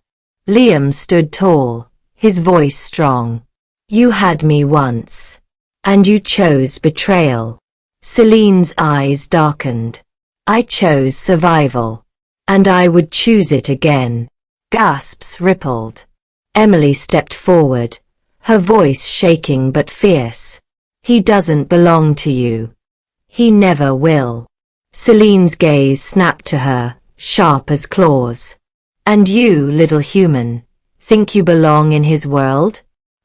Liam stood tall, his voice strong. "You had me once. And you chose betrayal." Celine's eyes darkened. "I chose survival. And I would choose it again." Gasps rippled. Emily stepped forward, her voice shaking but fierce. "He doesn't belong to you. He never will." Celine's gaze snapped to her, sharp as claws. "And you, little human, think you belong in his world?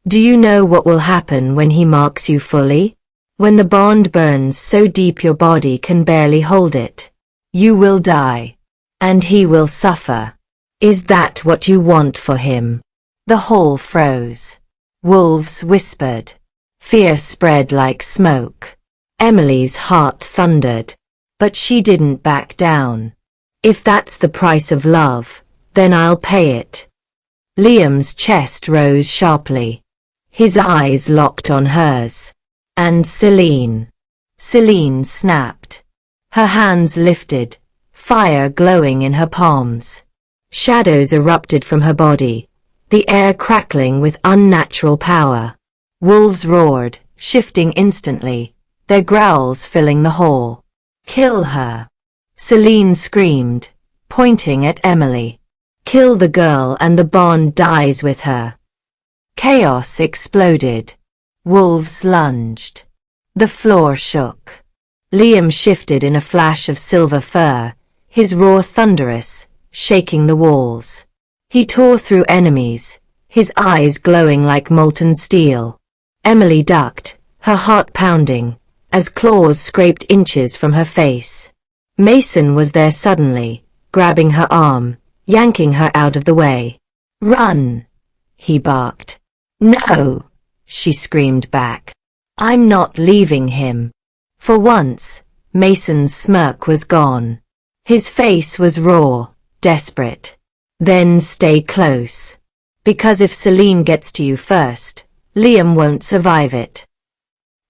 Do you know what will happen when he marks you fully? When the bond burns so deep your body can barely hold it? You will die. And he will suffer. Is that what you want for him?" The hall froze. Wolves whispered. Fear spread like smoke. Emily's heart thundered. But she didn't back down. "If that's the price of love, then I'll pay it." Liam's chest rose sharply. His eyes locked on hers. "And Celine." Celine snapped. Her hands lifted, fire glowing in her palms. Shadows erupted from her body, the air crackling with unnatural power. Wolves roared, shifting instantly, their growls filling the hall. "Kill her!" Celine screamed, pointing at Emily. "Kill the girl and the bond dies with her." Chaos exploded. Wolves lunged. The floor shook. Liam shifted in a flash of silver fur, his roar thunderous, shaking the walls. He tore through enemies, his eyes glowing like molten steel. Emily ducked, her heart pounding, as claws scraped inches from her face. Mason was there suddenly, grabbing her arm, yanking her out of the way. "Run!" he barked. "No!" she screamed back. "I'm not leaving him." For once, Mason's smirk was gone. His face was raw, desperate. "Then stay close. Because if Celine gets to you first, Liam won't survive it."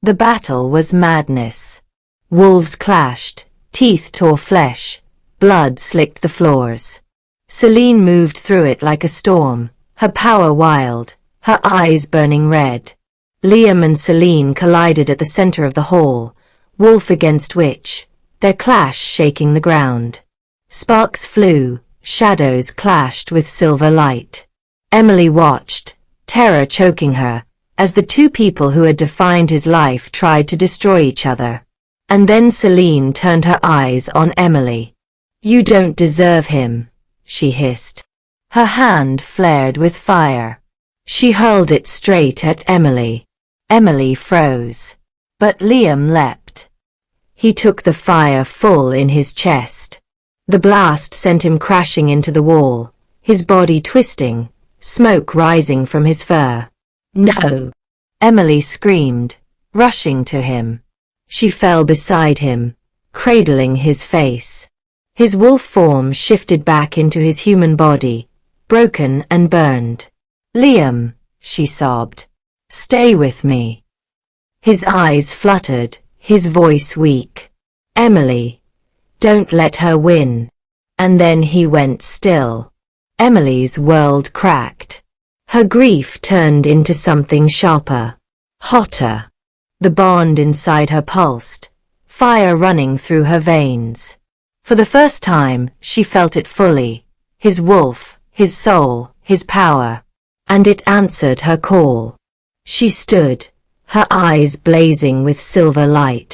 The battle was madness. Wolves clashed, teeth tore flesh, blood slicked the floors. Celine moved through it like a storm, her power wild, her eyes burning red. Liam and Celine collided at the center of the hall, wolf against witch, their clash shaking the ground. Sparks flew, shadows clashed with silver light. Emily watched, terror choking her, as the two people who had defined his life tried to destroy each other. And then Celine turned her eyes on Emily. "You don't deserve him," she hissed. Her hand flared with fire. She hurled it straight at Emily. Emily froze. But Liam leapt. He took the fire full in his chest. The blast sent him crashing into the wall, his body twisting, smoke rising from his fur. "No!" Emily screamed, rushing to him. She fell beside him, cradling his face. His wolf form shifted back into his human body, broken and burned. "Liam," she sobbed. "Stay with me." His eyes fluttered, his voice weak. "Emily, don't let her win." And then he went still. Emily's world cracked. Her grief turned into something sharper, hotter. The bond inside her pulsed, fire running through her veins. For the first time, she felt it fully. His wolf, his soul, his power. And it answered her call. She stood, her eyes blazing with silver light.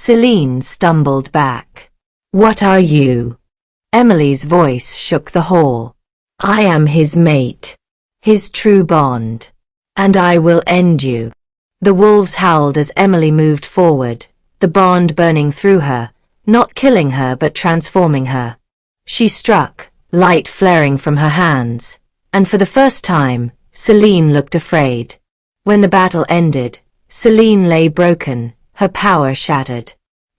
Celine stumbled back. "What are you?" Emily's voice shook the hall. "I am his mate, his true bond. And I will end you." The wolves howled as Emily moved forward, the bond burning through her, not killing her but transforming her. She struck, light flaring from her hands, and for the first time, Celine looked afraid. When the battle ended, Celine lay broken, her power shattered.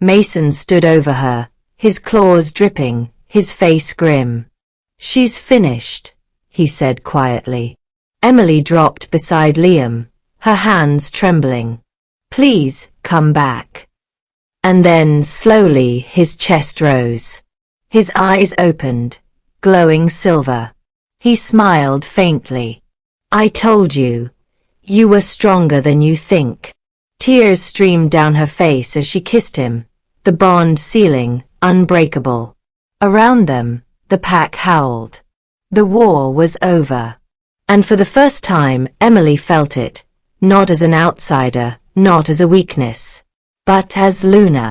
Mason stood over her, his claws dripping, his face grim. "She's finished," he said quietly. Emily dropped beside Liam, her hands trembling. "Please, come back." And then, slowly, his chest rose. His eyes opened, glowing silver. He smiled faintly. "I told you. You were stronger than you think." Tears streamed down her face as she kissed him, the bond sealing, unbreakable. Around them, the pack howled. The war was over. And for the first time, Emily felt it, not as an outsider, not as a weakness, but as Luna.